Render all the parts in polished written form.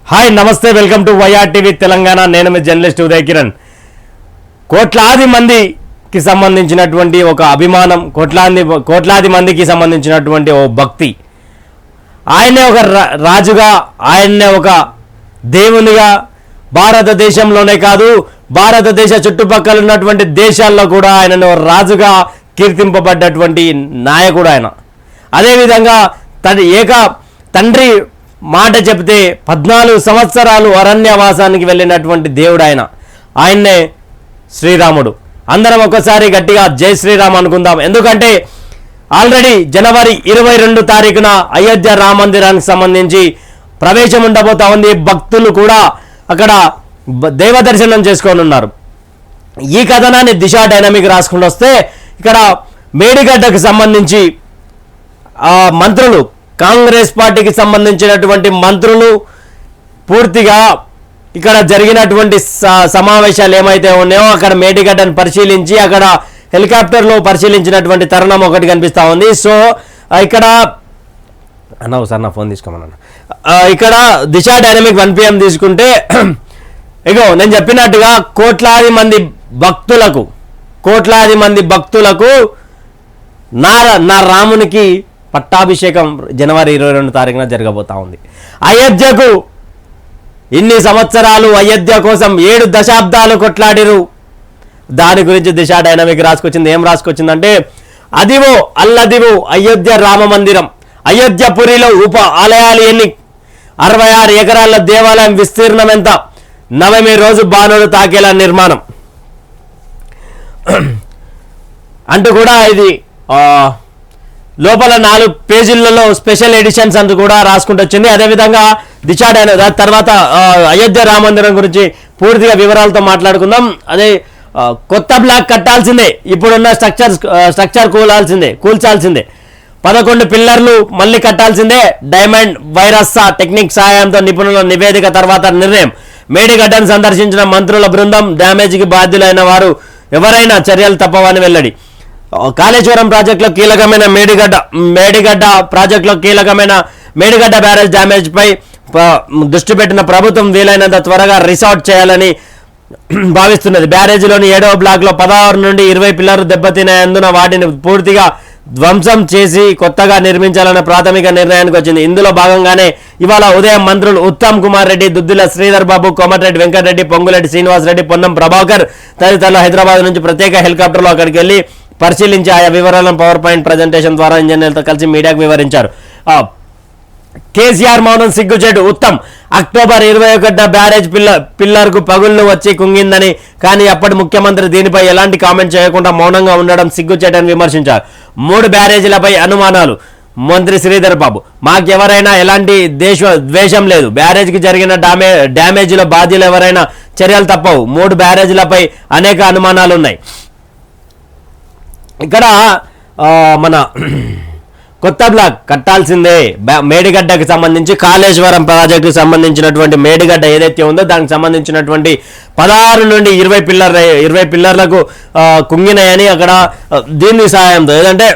Hi నమస్తే welcome to YR TV Telangana. నేను మీ జర్నలిస్ట్ ఉదయ్ కిరణ్. కోట్లాది మందికి సంబంధించినటువంటి ఒక అభిమానం, కోట్లాది మందికి సంబంధించినటువంటి ఓ భక్తి. ఆయనే ఒక రాజుగా, ఆయన్నే ఒక దేవునిగా భారతదేశంలోనే కాదు, భారతదేశ చుట్టుపక్కల ఉన్నటువంటి దేశాల్లో కూడా ఆయనను రాజుగా కీర్తింపబడ్డటువంటి నాయకుడు ఆయన. అదేవిధంగా తండ్రి మాట చెబితే 14 సంవత్సరాలు అరణ్యవాసానికి వెళ్ళినటువంటి దేవుడు ఆయన్నే శ్రీరాముడు. అందరం ఒకసారి గట్టిగా జై శ్రీరామ్ అనుకుందాం. ఎందుకంటే ఆల్రెడీ జనవరి 22 తారీఖున అయోధ్య రామ మందిరానికి సంబంధించి ప్రవేశం ఉండబోతా ఉంది. భక్తులు కూడా అక్కడ దైవ దర్శనం చేసుకొని ఉన్నారు. ఈ కథనాన్ని దిశ డైనమిక్ రాసుకుంటూ వస్తే ఇక్కడ మేడిగడ్డకు సంబంధించి మంత్రులు, కాంగ్రెస్ పార్టీకి సంబంధించినటువంటి మంత్రులు పూర్తిగా ఇక్కడ జరిగినటువంటి సమావేశాలు ఏమైతే ఉన్నాయో అక్కడ మేడిగడ్డను పరిశీలించి అక్కడ హెలికాప్టర్లో పరిశీలించినటువంటి తరుణం ఒకటి కనిపిస్తూ ఉంది. సో ఇక్కడ అన్న ఒకసారి నా ఫోన్ తీసుకోమన్నా. ఇక్కడ దిశ డైనమిక్ 1 PM తీసుకుంటే ఇగో నేను చెప్పినట్టుగా కోట్లాది మంది భక్తులకు నా రామునికి పట్టాభిషేకం జనవరి 22 తారీఖున జరగబోతా ఉంది. అయోధ్యకు ఇన్ని సంవత్సరాలు అయోధ్య కోసం 7 దశాబ్దాలు కొట్లాడిరు. దాని గురించి దిశ డైనమిక్ రాసుకొచ్చింది. ఏం రాసుకొచ్చిందంటే అదివో అల్లదివో అయోధ్య రామ మందిరం, అయోధ్యపురిలో ఉప ఆలయాలు ఎన్ని, 66 ఎకరాల దేవాలయం విస్తీర్ణం ఎంత, 9వ రోజు బాణుడు తాకేలా నిర్మాణం అంటూ కూడా ఇది లోపల 4 పేజీలలో స్పెషల్ ఎడిషన్స్ అంటూ కూడా రాసుకుంటూ వచ్చింది. అదేవిధంగా దిశ డైనమిక్ తర్వాత అయోధ్య రామ మందిరం గురించి పూర్తిగా వివరాలతో మాట్లాడుకుందాం. అదే కొత్త బ్లాక్ కట్టాల్సిందే, ఇప్పుడున్న స్ట్రక్చర్ కూల్చాల్సిందే, 11 పిల్లర్లు మళ్ళీ కట్టాల్సిందే, డైమండ్ వైరస్సా టెక్నిక్ సహాయంతో నిపుణుల నివేదిక తర్వాత నిర్ణయం. మేడిగడ్డను సందర్శించిన మంత్రుల బృందం డ్యామేజ్కి బాధ్యులైన వారు ఎవరైనా చర్యలు తప్పవని వెల్లడి. కాళేశ్వరం ప్రాజెక్టులో కీలకమైన మేడిగడ్డ బ్యారేజ్ డ్యామేజ్ పై దృష్టి పెట్టిన ప్రభుత్వం వీలైనంత త్వరగా రిసార్ట్ చేయాలని భావిస్తున్నది. బ్యారేజీలోని 7వ బ్లాక్లో 16 నుండి 20 పిల్లర్లు దెబ్బతినేందున వాటిని పూర్తిగా ధ్వంసం చేసి కొత్తగా నిర్మించాలన్న ప్రాథమిక నిర్ణయానికి వచ్చింది. ఇందులో భాగంగానే ఇవాళ ఉదయం మంత్రులు ఉత్తమ్ కుమార్ రెడ్డి, దుద్దిల శ్రీధర్ బాబు, కోమటిరెడ్డి వెంకటరెడ్డి, పొంగులేటి శ్రీనివాస్ రెడ్డి, పొన్నం ప్రభాకర్ తదితరులు హైదరాబాద్ నుంచి ప్రత్యేక హెలికాప్టర్లో అక్కడికి వెళ్లి పరిశీలించి ఆయా వివరాలను పవర్ పాయింట్ ప్రజెంటేషన్ ద్వారా ఇంజనీర్లతో కలిసి మీడియాకు వివరించారు. కేసీఆర్ మౌనం సిగ్గుచేటు. ఉత్తమ్ అక్టోబర్ 21 బ్యారేజ్ పిల్లర్కు పగుళ్లు వచ్చి కుంగిందని, కానీ అప్పటి ముఖ్యమంత్రి దీనిపై ఎలాంటి కామెంట్ చేయకుండా మౌనంగా ఉండడం సిగ్గుచేటని విమర్శించారు. 3 బ్యారేజీలపై అనుమానాలు. మంత్రి శ్రీధర్ బాబు, మాకెవరైనా ఎలాంటి ద్వేషం లేదు, బ్యారేజ్కి జరిగిన డ్యామేజీలో బాధ్యులు ఎవరైనా చర్యలు తప్పవు, 3 బ్యారేజీలపై అనేక అనుమానాలు ఉన్నాయి. ఇక్కడ మన కొత్త బ్లాక్ కట్టాల్సిందే. మేడిగడ్డకు సంబంధించి కాళేశ్వరం ప్రాజెక్టుకు సంబంధించినటువంటి మేడిగడ్డ ఏదైతే ఉందో దానికి సంబంధించినటువంటి 16 నుండి 20 పిల్లర్లకు కుంగినాయని అక్కడ దీని సహాయంతో ఏదంటే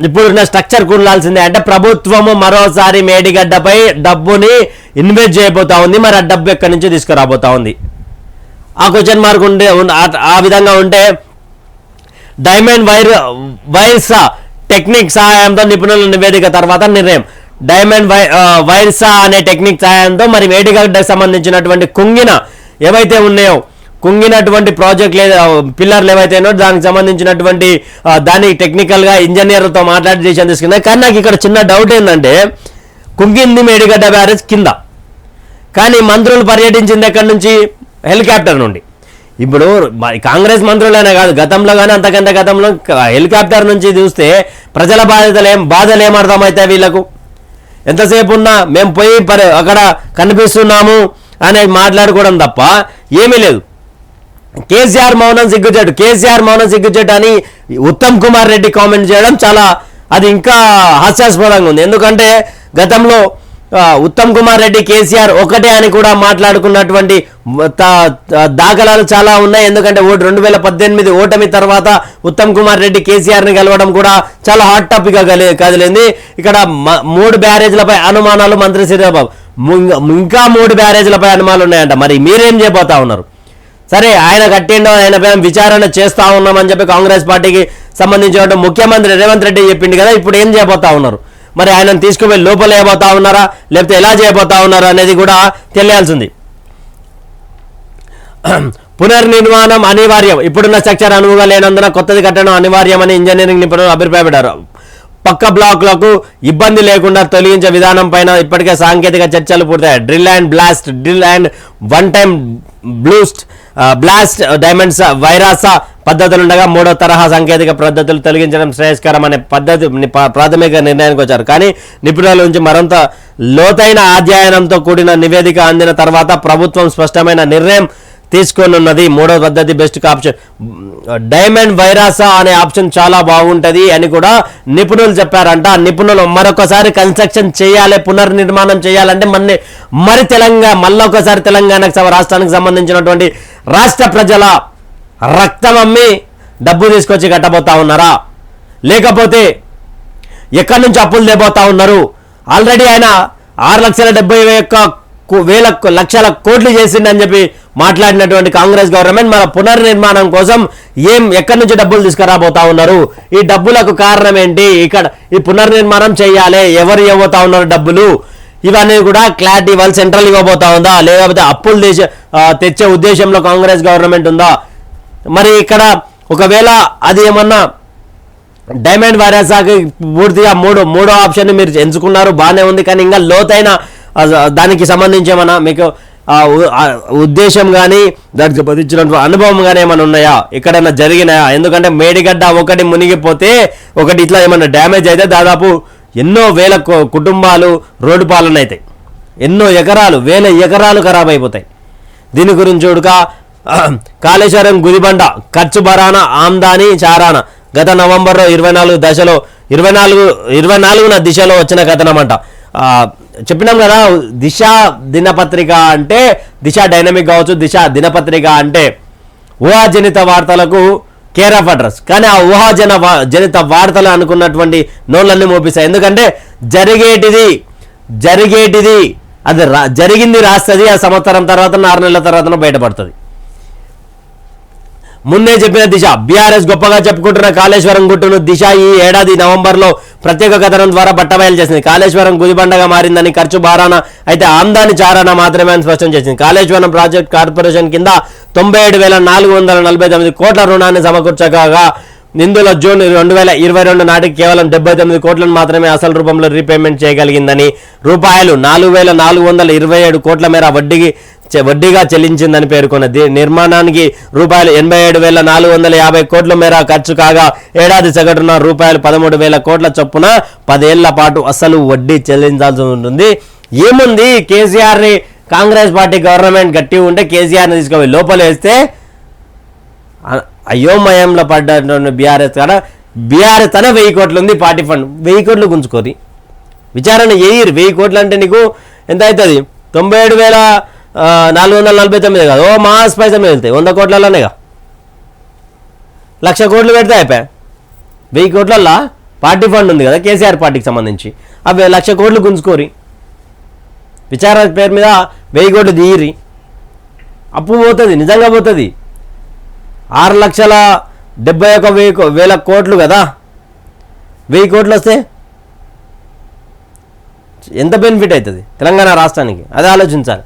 ఇప్పుడున్న స్ట్రక్చర్ కూలాల్సిందే అంటే ప్రభుత్వము మరోసారి మేడిగడ్డపై డబ్బుని ఇన్వెస్ట్ చేయబోతా ఉంది. మరి ఆ డబ్బు ఎక్కడి నుంచి తీసుకురాబోతా ఉంది? ఆ క్వశ్చన్ మార్క్ ఉంటే ఆ విధంగా ఉంటే డైమండ్ వైర్సా టెక్నిక్ సహాయంతో నిపుణుల నివేదిక తర్వాత నిర్ణయం. డైమండ్ వైర్సా అనే టెక్నిక్ సహాయంతో మరి మేడిగడ్డకు సంబంధించినటువంటి కుంగినటువంటి ప్రాజెక్ట్ పిల్లర్లు ఏవైతే ఉన్నాయో దానికి సంబంధించినటువంటి దానికి టెక్నికల్గా ఇంజనీర్లతో మాట్లాడి డిసిషన్ తీసుకుంది. కానీ నాకు ఇక్కడ చిన్న డౌట్ ఏంటంటే కుంగింది మేడిగడ్డ బ్యారేజ్ కింద, కానీ మంత్రులు పర్యటించింది ఎక్కడి నుంచి? హెలికాప్టర్ నుండి. ఇప్పుడు కాంగ్రెస్ మంత్రులనే కాదు, గతంలో కానీ అంతకంటే గతంలో హెలికాప్టర్ నుంచి చూస్తే ప్రజల బాధలు ఏమర్థమవుతాయి వీళ్ళకు? ఎంతసేపు ఉన్నా మేము పోయి అక్కడ కనిపిస్తున్నాము అనేది మాట్లాడుకోవడం తప్ప ఏమీ లేదు. కేసీఆర్ మౌనం సిగ్గుచేటు అని ఉత్తమ్ కుమార్ రెడ్డి కామెంట్ చేయడం అది ఇంకా హాస్యాస్పదంగా ఉంది. ఎందుకంటే గతంలో ఉత్తమ్ కుమార్ రెడ్డి కేసీఆర్ ఒకటే అని కూడా మాట్లాడుకున్నటువంటి దాఖలాలు చాలా ఉన్నాయి. ఎందుకంటే 2018 ఓటమి తర్వాత ఉత్తమ్ కుమార్ రెడ్డి కేసీఆర్ని కలవడం కూడా చాలా హాట్ టాపిక్గా కదిలింది. ఇక్కడ 3 బ్యారేజ్లపై అనుమానాలు. మంత్రి శ్రీధర్ బాబు ఇంకా 3 బ్యారేజీలపై అనుమానాలు ఉన్నాయంట. మరి మీరేం చేయబోతా ఉన్నారు? సరే, ఆయన కట్టిండో ఆయన పైన విచారణ చేస్తూ ఉన్నామని చెప్పి కాంగ్రెస్ పార్టీకి సంబంధించిన ముఖ్యమంత్రి రేవంత్ రెడ్డి చెప్పింది కదా, ఇప్పుడు ఏం చేయబోతా ఉన్నారు? మరి ఆయనను తీసుకువెళ్ళి లోపల వేయబోతా ఉన్నారా, లేకపోతే ఎలా చేయబోతా ఉన్నారా అనేది కూడా తెలియాల్సింది. పునర్నిర్మాణం అనివార్యం, ఇప్పుడున్న స్ట్రక్చర్ అనువుగా లేనందున కొత్తది కట్టడం అనివార్యమని ఇంజనీరింగ్ నిపుణులు అభిప్రాయపడ్డారు. పక్క బ్లాక్లకు ఇబ్బంది లేకుండా తొలగించే విధానం పైన ఇప్పటికే సాంకేతిక చర్చలు పూర్తయ్యాయి. Drill and one time blast diamonds wire saw పద్ధతులుండగా 3వ తరహా సాంకేతిక పద్ధతులు తొలగించడం శ్రేయస్కరం అనే పద్ధతి ప్రాథమిక నిర్ణయానికి వచ్చారు. కానీ నిపుణుల నుంచి మరింత లోతైన అధ్యయనంతో కూడిన నివేదిక అందిన తర్వాత ప్రభుత్వం స్పష్టమైన నిర్ణయం తీసుకోనున్నది. 3వ పద్ధతి బెస్ట్ ఆప్షన్. డైమండ్ వైరాస అనే ఆప్షన్ చాలా బాగుంటుంది అని కూడా నిపుణులు చెప్పారంట. నిపుణులు మరొకసారి కన్స్ట్రక్షన్ చేయాలి, పునర్నిర్మాణం చేయాలంటే మళ్ళొకసారి తెలంగాణకు రాష్ట్రానికి సంబంధించినటువంటి రాష్ట్ర ప్రజల రక్తం అమ్మి డబ్బు తీసుకొచ్చి కట్టబోతా ఉన్నారా, లేకపోతే ఎక్కడి నుంచి అప్పులు తేబోతా ఉన్నారు? ఆల్రెడీ ఆయన 6,70,000 కోట్లు చేసిండని చెప్పి మాట్లాడినటువంటి కాంగ్రెస్ గవర్నమెంట్ మన పునర్నిర్మాణం కోసం ఎక్కడి నుంచి డబ్బులు తీసుకురాబోతా ఉన్నారు? ఈ డబ్బులకు కారణం ఏంటి? ఇక్కడ ఈ పునర్నిర్మాణం చేయాలి, ఎవరు ఇవ్వబోతా ఉన్నారు డబ్బులు? ఇవన్నీ కూడా క్లారిటీ ఇవ్వాలి. సెంట్రల్ ఇవ్వబోతా ఉందా, లేకపోతే అప్పులు తెచ్చే ఉద్దేశంలో కాంగ్రెస్ గవర్నమెంట్ ఉందా? మరి ఇక్కడ ఒకవేళ అది ఏమన్నా డైమండ్ వైరాసాకి పూర్తిగా మూడో ఆప్షన్ మీరు ఎంచుకున్నారు, బాగానే ఉంది. కానీ ఇంకా లోతైన దానికి సంబంధించి ఏమన్నా మీకు ఉద్దేశం కానీ దానికి సంబంధించినటువంటి అనుభవం కానీ ఏమైనా ఉన్నాయా, ఎక్కడైనా జరిగినాయా? ఎందుకంటే మేడిగడ్డ ఒకటి మునిగిపోతే, ఒకటి ఇట్లా ఏమన్నా డ్యామేజ్ అయితే దాదాపు ఎన్నో వేల కుటుంబాలు రోడ్డు పాలనైతాయి, ఎన్నో వేల ఎకరాలు ఖరాబ్ అయిపోతాయి. దీని గురించి చూడక కాళేశ్వరం గుదిబండ ఖర్చు బరానా ఆమ్దాని చారానా గత నవంబర్లో 24న దిశలో వచ్చిన కథనం అంట. చెప్పినాం కదా, దిశ దినపత్రిక అంటే దిశ డైనమిక్ కావచ్చు, దిశ దినపత్రిక అంటే ఊహాజనిత వార్తలకు కేర్ ఆఫ్ అడ్రస్. కానీ ఆ జనిత వార్తలు అనుకున్నటువంటి నోళ్ళన్నీ మోపిస్తాయి. ఎందుకంటే జరిగేటిది అది జరిగింది రాస్తుంది, ఆ సంవత్సరం తర్వాత 6 నెలల తర్వాత బయటపడుతుంది. ముందే చెప్పిన దిశ బీఆర్ఎస్ గొప్పగా చెప్పుకుంటున్న కాళేశ్వరం గుట్టును దిశ ఈ ఏడాది నవంబర్లో ప్రత్యేక కథనం ద్వారా బట్టబయలు చేసింది. కాళేశ్వరం గుదిబండగా మారిందని, ఖర్చు బారానా అయితే ఆమ్దాని చారానా మాత్రమే అని స్పష్టం చేసింది. కాళేశ్వరం ప్రాజెక్ట్ కార్పొరేషన్ కింద 97,449 కోట్ల రుణాన్ని సమకూర్చగా ఇందులో జూన్ 2022 నాటికి కేవలం 79 కోట్లను మాత్రమే అసలు రూపంలో రీపేమెంట్ చేయగలిగిందని, రూపాయలు 4,427 కోట్ల మేర వడ్డీగా చెల్లించిందని పేర్కొన్నది. నిర్మాణానికి రూపాయలు 87,450 కోట్ల మేర ఖర్చు కాగా ఏడాది సగటున రూపాయలు 13,000 కోట్ల చొప్పున 10 ఏళ్ల పాటు అసలు వడ్డీ చెల్లించాల్సి ఉంటుంది. ఏముంది, కేసీఆర్ని కాంగ్రెస్ పార్టీ గవర్నమెంట్ గట్టి ఉంటే కేసీఆర్ని తీసుకుపోయి లోపల వేస్తే అయోమయంలో పడ్డ బీఆర్ఎస్ కాడ బీఆర్ఎస్ అనే 1000 కోట్లు ఉంది పార్టీ ఫండ్, 1000 కోట్లు గుంజుకోరి విచారణ చేయరు. 1000 కోట్లు అంటే నీకు ఎంత అవుతుంది? 97,449 కాదు, మాస్ పైసలు వెళ్తాయి 100 కోట్లలోనేగా. 1,00,000 కోట్లు పెడితే అయిపోయా. 1000 కోట్లల్లో పార్టీ ఫండ్ ఉంది కదా కేసీఆర్ పార్టీకి సంబంధించి, అవి 1,00,000 కోట్లు గుంజుకోరి. విచారణ పేరు మీద 1000 కోట్లు తీయరి, అప్పు పోతుంది, నిజంగా పోతుంది. 6,71,000 కోట్లు కదా, 1000 కోట్లు వస్తే ఎంత బెనిఫిట్ అవుతుంది తెలంగాణ రాష్ట్రానికి, అది ఆలోచించాలి.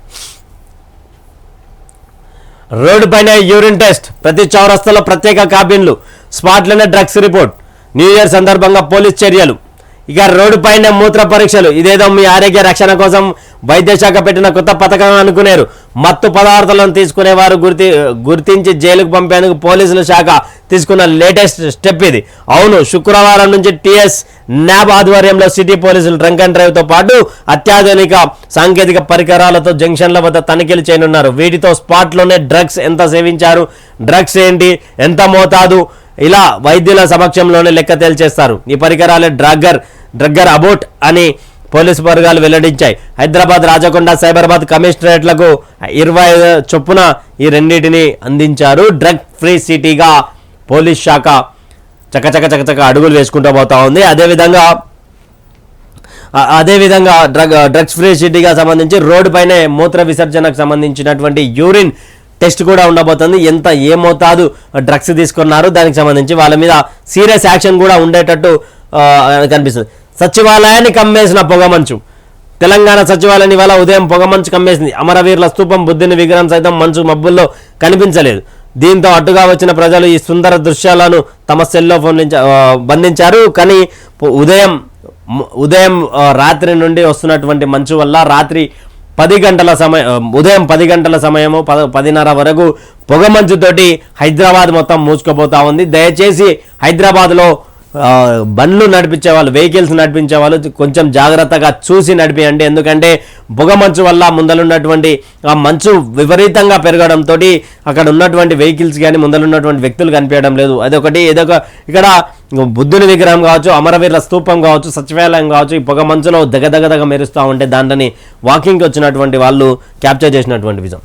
రోడ్డు పైన యూరిన్ టెస్ట్, ప్రతి చౌరస్తాలో ప్రత్యేక క్యాబిన్లు, స్పాట్లోనే డ్రగ్స్ రిపోర్ట్, న్యూ ఇయర్ సందర్భంగా పోలీస్ చర్యలు. ఇక రోడ్డు పైన మూత్ర పరీక్షలు, ఇదేదో మీ ఆరోగ్య రక్షణ కోసం వైద్య శాఖ పెట్టిన కొత్త పథకం అనుకునేరు. మత్తు పదార్థాలను తీసుకునేవారు గుర్తించి జైలుకు పంపేందుకు పోలీసుల శాఖ తీసుకున్న లేటెస్ట్ స్టెప్ ఇది. అవును, శుక్రవారం నుంచి టీఎస్ న్యాబ్ ఆధ్వర్యంలో సిటీ పోలీసులు డ్రంక్ అండ్ డ్రైవ్తో పాటు అత్యాధునిక సాంకేతిక పరికరాలతో జంక్షన్ల వద్ద తనిఖీలు చేయనున్నారు. వీటితో స్పాట్లోనే డ్రగ్స్ ఎంత సేవించారు, డ్రగ్స్ ఏంటి, ఎంత మోతాదు, ఇలా వైద్యుల సమక్షంలోనే లెక్క తేల్చేస్తారు. ఈ పరికరాలే డ్రగ్గర్ అబౌట్ అని పోలీసు వర్గాలు వెల్లడించాయి. హైదరాబాద్, రాచకొండ, సైబరాబాద్ కమిషనరేట్లకు 20 చొప్పున ఈ రెండింటిని అందించారు. డ్రగ్ ఫ్రీ సిటీగా పోలీస్ శాఖ చకచక అడుగులు వేసుకుంటూ పోతా ఉంది. అదేవిధంగా అదేవిధంగా డ్రగ్స్ ఫ్రీ సిటీగా సంబంధించి రోడ్డు పైనే మూత్ర విసర్జనకు సంబంధించినటువంటి యూరిన్ టెస్ట్ కూడా ఉండబోతుంది. ఏ మోతాదు డ్రగ్స్ తీసుకున్నారు దానికి సంబంధించి వాళ్ళ మీద సీరియస్ యాక్షన్ కూడా ఉండేటట్టు కనిపిస్తుంది. సచివాలయాన్ని కమ్మేసిన పొగమంచు. తెలంగాణ సచివాలయాన్ని ఇవాళ ఉదయం పొగమంచు కమ్మేసింది. అమరవీరుల స్తూపం, బుద్ధుని విగ్రహం సైతం మంచు మబ్బుల్లో కనిపించలేదు. దీంతో అడ్డుగా వచ్చిన ప్రజలు ఈ సుందర దృశ్యాలను తమ సెల్లో బంధించారు. కానీ ఉదయం రాత్రి నుండి వస్తున్నటువంటి మంచు వల్ల రాత్రి 10 గంటల ఉదయం 10 గంటల సమయము 10:30 వరకు పొగమంచుతోటి హైదరాబాద్ మొత్తం మూసుకుపోతా ఉంది. దయచేసి హైదరాబాద్లో బండ్లు నడిపించే వాళ్ళు, వెహికల్స్ నడిపించే వాళ్ళు కొంచెం జాగ్రత్తగా చూసి నడిపియండి. ఎందుకంటే పొగమంచు వల్ల ముందలున్నటువంటి ఆ మంచు విపరీతంగా పెరగడంతో అక్కడ ఉన్నటువంటి వెహికల్స్ కానీ ముందలున్నటువంటి వ్యక్తులు కనిపించడం లేదు. అదొకటి. ఇక్కడ బుద్ధుని విగ్రహం కావచ్చు, అమరవీరుల స్తూపం కావచ్చు, సచివాలయం కావచ్చు, ఈ పొగమంచులో దగదగదగ మెరుస్తూ ఉంటే దాంట్ని వాకింగ్కి వచ్చినటువంటి వాళ్ళు క్యాప్చర్ చేసినటువంటి విజయం.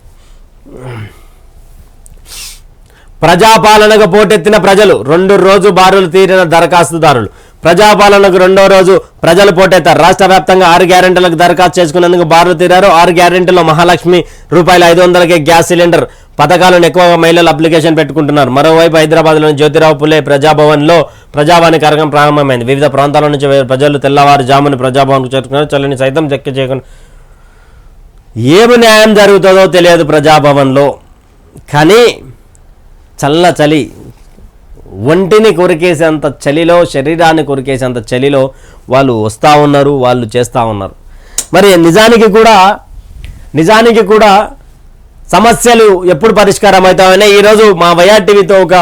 ప్రజాపాలనకు పోటెత్తిన ప్రజలు, 2 రోజు బారులు తీరిన దరఖాస్తుదారులు. ప్రజాపాలనకు 2వ రోజు ప్రజలు పోటెత్తారు. రాష్ట్ర వ్యాప్తంగా 6 గ్యారెంటీలకు దరఖాస్తు చేసుకునేందుకు బారులు తీరారు. 6 గ్యారెంటీలో మహాలక్ష్మి ₹500కే గ్యాస్ సిలిండర్ పథకాలను ఎక్కువగా మహిళలు అప్లికేషన్ పెట్టుకుంటున్నారు. మరోవైపు హైదరాబాద్లోని జ్యోతిరావు పులే ప్రజాభవన్లో ప్రజావాణి కార్యక్రమం ప్రారంభమైంది. వివిధ ప్రాంతాల నుంచి ప్రజలు తెల్లవారుజామున ప్రజాభవన్కు చేరుకున్నారు. చల్లని సైతం చెక్కి చేయకుండా ఏమి న్యాయం జరుగుతుందో తెలియదు ప్రజాభవన్లో. కానీ చలి ఒంటిని కొరికేసేంత చలిలో, శరీరాన్ని కొరికేసేంత చలిలో వాళ్ళు వస్తూ ఉన్నారు, వాళ్ళు చేస్తూ ఉన్నారు. మరి నిజానికి కూడా సమస్యలు ఎప్పుడు పరిష్కారం అవుతామని ఈరోజు మా వైఆర్ టీవీతో ఒక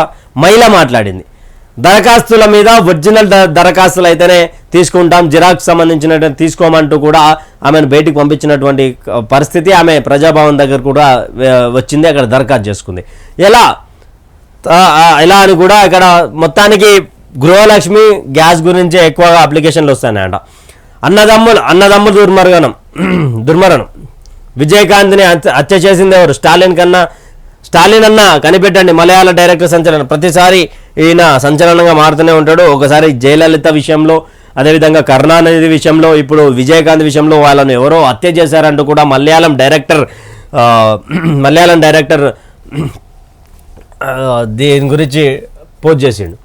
మహిళ మాట్లాడింది. దరఖాస్తుల మీద ఒరిజినల్ దరఖాస్తులు అయితేనే తీసుకుంటాం, జిరాక్స్ సంబంధించినటువంటి తీసుకోమంటూ కూడా ఆమెను బయటికి పంపించినటువంటి పరిస్థితి. ఆమె ప్రజాభవన్ దగ్గర కూడా వచ్చింది, అక్కడ దరఖాస్తు చేసుకుంది. ఇలా అని కూడా ఇక్కడ మొత్తానికి గృహలక్ష్మి గ్యాస్ గురించి ఎక్కువగా అప్లికేషన్లు వస్తాయన్నమాట. అన్నదమ్ములు దుర్మరణం. విజయకాంత్ని హత్య చేసింది ఎవరు? స్టాలిన్ అన్న కనిపెట్టండి. మలయాళ డైరెక్టర్ సంచలనం. ప్రతిసారి ఈయన సంచలనంగా మారుతూనే ఉంటాడు. ఒకసారి జయలలిత విషయంలో, అదేవిధంగా కరుణానిధి విషయంలో, ఇప్పుడు విజయకాంత్ విషయంలో వాళ్ళను ఎవరో హత్య చేశారంటూ కూడా మలయాళం డైరెక్టర్ దీని గురించి పోస్ట్ చేసిండు.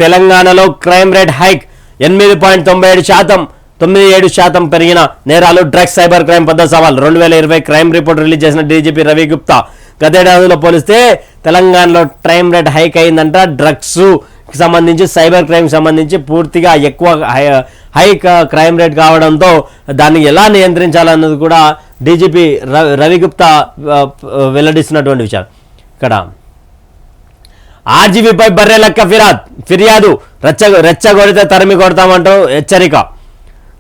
తెలంగాణలో క్రైమ్ రేట్ హైక్ 8.97% పెరిగిన నేరాలు, డ్రగ్స్, సైబర్ క్రైమ్ పెద్ద సవాల్. 2020 క్రైమ్ రిపోర్ట్ రిలీజ్ చేసిన డీజీపీ రవి గుప్తా. గతేడాదిలో పోలిస్తే తెలంగాణలో క్రైమ్ రేట్ హైక్ అయిందంట. డ్రగ్స్ సంబంధించి, సైబర్ క్రైమ్ సంబంధించి పూర్తిగా ఎక్కువ హై క్రైమ్ రేట్ కావడంతో దాన్ని ఎలా నియంత్రించాలన్నది కూడా డీజీపీ రవి గుప్తా వెల్లడిస్తున్నటువంటి విషయాలు. ఇక్కడ ఆర్జీవీపై బర్రెలక్క ఫిర్యాదు, రెచ్చగొడితే తరిమి కొడతామంటూ హెచ్చరిక.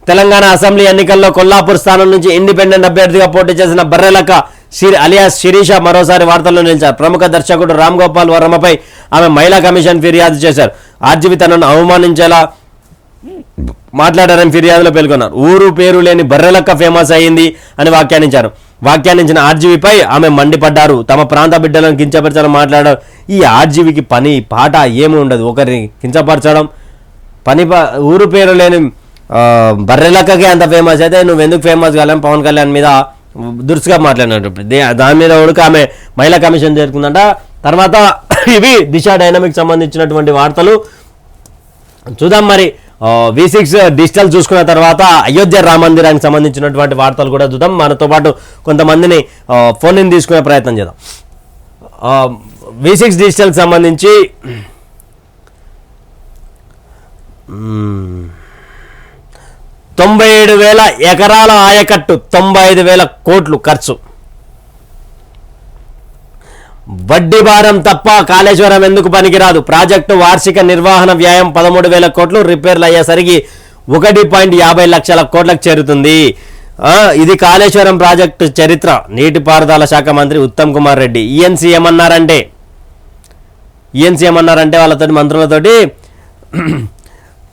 తెలంగాణ అసెంబ్లీ ఎన్నికల్లో కొల్లాపూర్ స్థానం నుంచి ఇండిపెండెంట్ అభ్యర్థిగా పోటీ చేసిన బర్రెలక్క అలియాస్ శిరీష మరోసారి వార్తల్లో నిలిచారు. ప్రముఖ దర్శకుడు రామ్ గోపాల్ వర్మపై ఆమె మహిళా కమిషన్ ఫిర్యాదు చేశారు. ఆర్జీవీ తనను అవమానించేలా మాట్లాడారని ఫిర్యాదులో పేర్కొన్నారు. ఊరు పేరు లేని బర్రెలక్క ఫేమస్ అయ్యింది అని వ్యాఖ్యానించిన ఆర్జీవీపై ఆమె మండిపడ్డారు. తమ ప్రాంత బిడ్డలను కించపరచడం మాట్లాడారు. ఈ ఆర్జీవీకి పని పాట ఏమి ఉండదు, ఒకరిని కించపరచడం. ఊరు పేరు లేని బర్రెలక్కకే అంత ఫేమస్ అయితే నువ్వెందుకు ఫేమస్ కాలేం? పవన్ కళ్యాణ్ మీద దురుసుగా మాట్లాడినట్టు దాని మీద ఉడక ఆమె మహిళా కమిషన్ చేరుకుందంట. తర్వాత ఇవి దిశ డైనమిక్ సంబంధించినటువంటి వార్తలు చూద్దాం. మరి V6 డిజిటల్ చూసుకున్న తర్వాత అయోధ్య రామ మందిరానికి సంబంధించినటువంటి వార్తలు కూడా చూద్దాం. మనతో పాటు కొంతమందిని ఫోన్ ఇన్ తీసుకునే ప్రయత్నం చేద్దాం. V6 డిజిటల్కి సంబంధించి 97,000 ఎకరాల ఆయకట్టు, 95,000 కోట్లు ఖర్చు. వడ్డీ భారం తప్ప కాళేశ్వరం ఎందుకు పనికిరాదు? ప్రాజెక్టు వార్షిక నిర్వహణ వ్యయం 13,000 కోట్లు, రిపేర్లు అయ్యేసరికి 1.50 లక్షల కోట్లకు చేరుతుంది. ఇది కాళేశ్వరం ప్రాజెక్టు చరిత్ర. నీటిపారుదల శాఖ మంత్రి ఉత్తమ్ కుమార్ రెడ్డి ఈఎన్సీ ఏమన్నారంటే వాళ్ళతోటి మంత్రులతోటి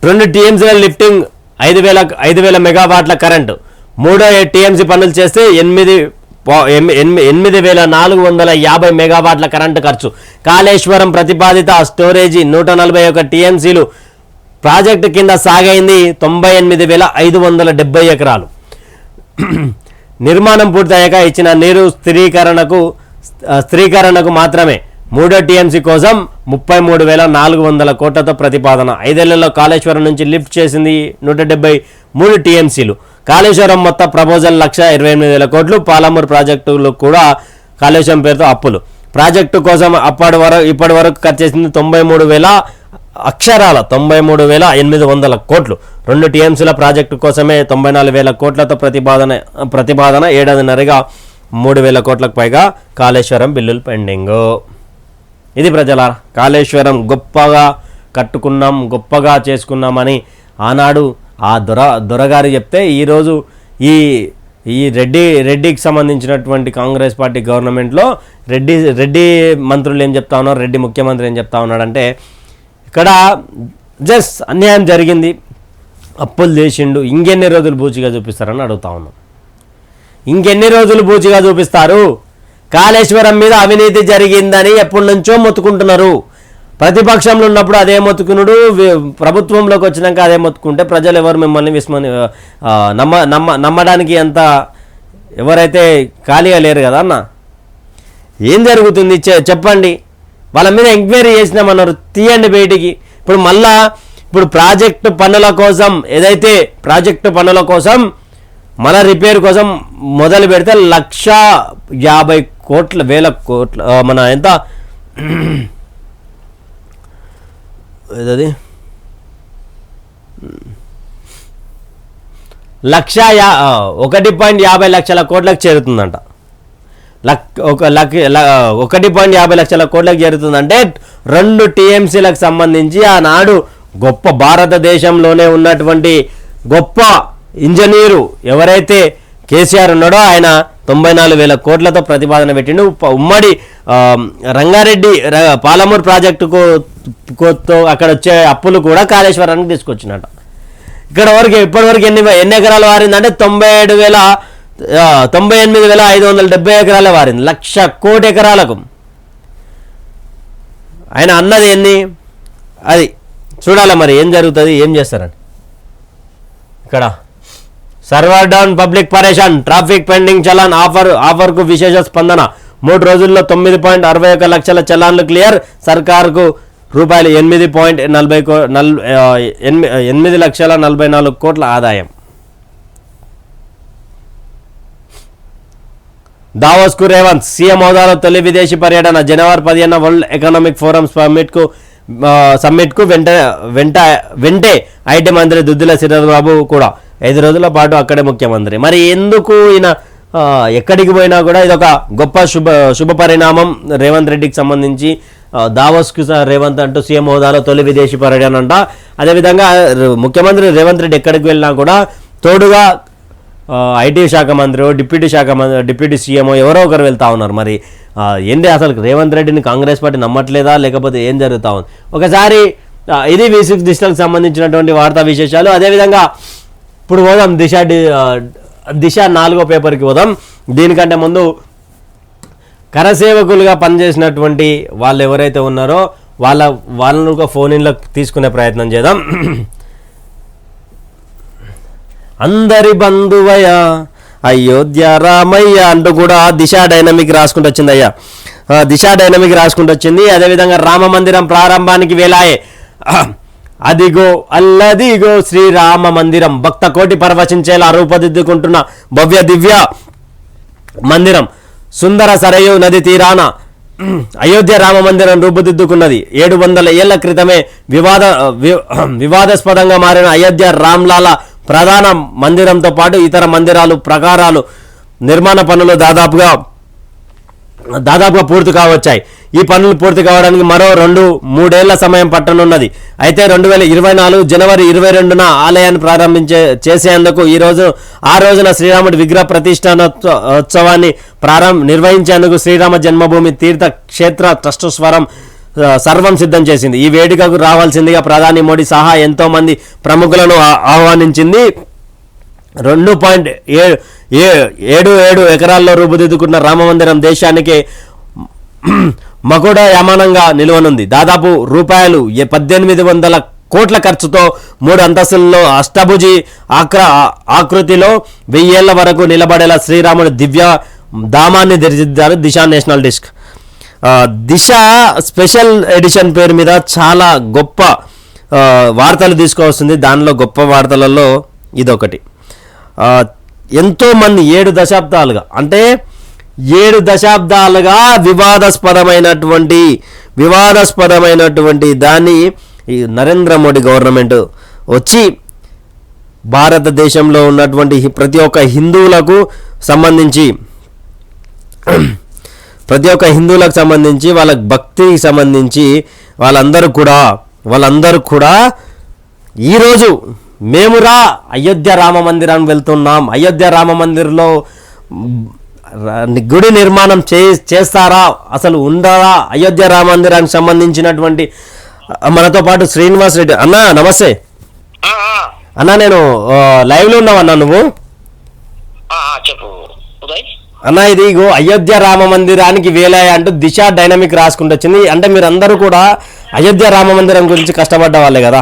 2 టీఎంసీల లిఫ్టింగ్, 5,000 మెగావాట్ల కరెంటు, 3 టీఎంసీ పనులు చేస్తే 8,450 మెగావాట్ల కరెంటు ఖర్చు. కాళేశ్వరం ప్రతిపాదిత స్టోరేజీ 141 టీఎంసీలు ప్రాజెక్టు కింద సాగైంది 98,570 ఎకరాలు. నిర్మాణం పూర్తయ్యాక ఇచ్చిన నీరు స్థిరీకరణకు మాత్రమే 3వ టీఎంసీ కోసం 33,400 కోట్లతో ప్రతిపాదన. 5 ఏళ్లలో కాళేశ్వరం నుంచి లిఫ్ట్ చేసింది 173 టీఎంసీలు. కాళేశ్వరం మొత్తం ప్రపోజల్ 1,28,000 కోట్లు. పాలమూరు ప్రాజెక్టులు కూడా కాళేశ్వరం పేరుతో అప్పులు. ప్రాజెక్టు కోసం ఇప్పటి వరకు ఖర్చు చేసింది 93,800 కోట్లు. 2 టీఎంసీల ప్రాజెక్టు కోసమే 94,000 కోట్లతో ప్రతిపాదన. ఏడాదిన్నరగా 3,000 కోట్లకు పైగా కాళేశ్వరం బిల్లులు పెండింగ్. ఇది ప్రజల కాళేశ్వరం గొప్పగా కట్టుకున్నాం, గొప్పగా చేసుకున్నామని ఆనాడు ఆ దొరగారు చెప్తే, ఈరోజు ఈ రెడ్డికి సంబంధించినటువంటి కాంగ్రెస్ పార్టీ గవర్నమెంట్లో రెడ్డి మంత్రులు ఏం చెప్తా ఉన్నారు, రెడ్డి ముఖ్యమంత్రి ఏం చెప్తా ఉన్నాడంటే, ఇక్కడ జస్ట్ అన్యాయం జరిగింది, అప్పులు చేసిండు, ఇంకెన్ని రోజులు బూచిగా చూపిస్తారని అడుగుతా ఉన్నాం. ఇంకెన్ని రోజులు బూచిగా చూపిస్తారు? కాళేశ్వరం మీద అవినీతి జరిగిందని ఎప్పటి నుంచో మొత్తుకుంటున్నారు. ప్రతిపక్షంలో ఉన్నప్పుడు అదే మొత్తుకునుడు, ప్రభుత్వంలోకి వచ్చినాక అదే మొత్తుకుంటే ప్రజలు ఎవరు మిమ్మల్ని నమ్మడానికి అంత ఎవరైతే ఖాళీగా లేరు కదా అన్న. ఏం జరుగుతుంది చెప్పండి. వాళ్ళ మీద ఎంక్వైరీ చేసినామన్నారు, తీయండి బయటికి. ఇప్పుడు ప్రాజెక్టు పనుల కోసం మన రిపేర్ కోసం మొదలు పెడితే 1,50,000 కోట్ల మన ఎంత ఇది 1.50 లక్షల కోట్లకు చేరుతుందంట. 1.50 లక్షల కోట్లకు చేరుతుందంటే 2 టీఎంసీలకు సంబంధించి ఆనాడు గొప్ప భారతదేశంలోనే ఉన్నటువంటి గొప్ప ఇంజనీరు ఎవరైతే కేసీఆర్ ఉన్నాడో ఆయన 94,000 కోట్లతో ప్రతిపాదన పెట్టిండు. ఉమ్మడి రంగారెడ్డి పాలమూరు ప్రాజెక్టుకు అక్కడ వచ్చే అప్పులు కూడా కాళేశ్వరానికి తీసుకొచ్చినట్ట. ఇప్పటివరకు ఎన్ని ఎకరాలు వారిందంటే 98,570 ఎకరాలే వారింది. 1,00,000 కోటి ఎకరాలకు. ఆయన అన్నది ఎన్ని, అది చూడాలి మరి ఏం జరుగుతుంది, ఏం చేస్తారని. ఇక్కడ సర్వర్ డౌన్, పబ్లిక్ పరేషాన్, ట్రాఫిక్ పెండింగ్ చలాన్, ఆఫర్కు విశేష స్పందన. 3 రోజుల్లో 9.61 లక్షల చలాన్లు క్లియర్. సర్కారుకు రూపాయలు 8,44,00,000 కోట్ల ఆదాయం. దావోస్కు రేవంత్, సీఎం హోదాలో తొలి విదేశీ పర్యటన. జనవరి 15 వరల్డ్ ఎకనామిక్ ఫోరం సమ్మిట్కు వెంటే ఐటీ మంత్రి దుద్దిల శ్రీధర్ బాబు కూడా 5 రోజుల పాటు అక్కడే ముఖ్యమంత్రి. మరి ఎందుకు ఈయన ఎక్కడికి పోయినా కూడా ఇదొక గొప్ప శుభ పరిణామం రేవంత్ రెడ్డికి సంబంధించి. దావోస్కు రేవంత్ అంటూ సీఎం హోదాలో తొలి విదేశీ పర్యటన అంట. అదేవిధంగా ముఖ్యమంత్రి రేవంత్ రెడ్డి ఎక్కడికి వెళ్ళినా కూడా తోడుగా ఐటీ శాఖ మంత్రి, డిప్యూటీ సీఎం ఎవరో ఒకరు వెళ్తా ఉన్నారు. మరి ఏంటి అసలు రేవంత్ రెడ్డిని కాంగ్రెస్ పార్టీ నమ్మట్లేదా, లేకపోతే ఏం జరుగుతూ ఉంది? ఒకసారి ఇది V6 డిజిటల్కి సంబంధించినటువంటి వార్తా విశేషాలు. అదేవిధంగా ఇప్పుడు పోదాం దిశ 4వ పేపర్కి పోదాం. దీనికంటే ముందు కరసేవకులుగా పనిచేసినటువంటి వాళ్ళు ఎవరైతే ఉన్నారో వాళ్ళను ఒక ఫోన్ ఇన్లో తీసుకునే ప్రయత్నం చేద్దాం. అందరి బంధువయ్య అయోధ్య రామయ్య అంటూ కూడా దిశ డైనమిక్ రాసుకుంటూ వచ్చింది. అదేవిధంగా రామ మందిరం ప్రారంభానికి వేలాయే. అదిగో అల్లదిగో శ్రీరామ మందిరం, భక్త కోటి పరవశించేలా రూపుదిద్దుకుంటున్న భవ్య దివ్య మందిరం. సుందర సరయు నది తీరాన అయోధ్య రామ మందిరం రూపుదిద్దుకున్నది. 700 ఏళ్ల క్రితమే వివాదాస్పదంగా మారిన అయోధ్య రామ్లాల ప్రధాన మందిరంతో పాటు ఇతర మందిరాలు ప్రాకారాలు నిర్మాణ పనులు దాదాపుగా పూర్తి కావచ్చాయి. ఈ పనులు పూర్తి కావడానికి మరో 2-3 ఏళ్ల సమయం పట్టనున్నది. అయితే 2024 జనవరి 22న ఆలయాన్ని చేసేందుకు ఆ రోజున శ్రీరాముడి విగ్రహ ప్రతిష్ఠానోత్సవాన్ని నిర్వహించేందుకు శ్రీరామ జన్మభూమి తీర్థ క్షేత్ర ట్రస్ట్ సర్వం సిద్ధం చేసింది. ఈ వేడుకకు రావాల్సిందిగా ప్రధాని మోడీ సహా ఎంతో మంది ప్రముఖులను ఆహ్వానించింది. 2.77 ఎకరాల్లో రూపుదిద్దుకున్న రామమందిరం దేశానికి మకుడ యమానంగా నిలువనుంది. దాదాపు రూపాయలు 1,800 కోట్ల ఖర్చుతో 3 అంతస్తుల్లో అష్టభుజి ఆకృతిలో 1000 ఏళ్ల వరకు నిలబడేలా శ్రీరాముడు దివ్య ధామాన్ని తెరిచిద్దారు దిశ నేషనల్ డిస్క్. దిశ స్పెషల్ ఎడిషన్ పేరు మీద చాలా గొప్ప వార్తలు తీసుకువస్తుంది. దానిలో గొప్ప వార్తలలో ఇదొకటి. ఎంతోమంది 7 దశాబ్దాలుగా అంటే 7 దశాబ్దాలుగా వివాదాస్పదమైనటువంటి దాన్ని ఈ నరేంద్ర మోడీ గవర్నమెంట్ వచ్చి భారతదేశంలో ఉన్నటువంటి ప్రతి ఒక్క హిందువులకు సంబంధించి వాళ్ళ భక్తికి సంబంధించి వాళ్ళందరూ కూడా ఈరోజు మేమురా అయోధ్య రామ మందిరానికి వెళ్తున్నాం, అయోధ్య రామ మందిర్లో గుడి నిర్మాణం చేస్తారా, అసలు ఉండాలా, అయోధ్య రామ మందిరానికి సంబంధించినటువంటి మనతో పాటు శ్రీనివాస్ రెడ్డి అన్న. నమస్తే అన్న, నేను లైవ్లో ఉన్నావన్నా నువ్వు? అన్న ఇది అయోధ్య రామ మందిరానికి వేలాయ అంటూ దిశ డైనమిక్ రాసుకుంటూ వచ్చింది. అంటే మీరందరూ కూడా అయోధ్య రామ మందిరం గురించి కష్టపడ్డ వాళ్ళే కదా,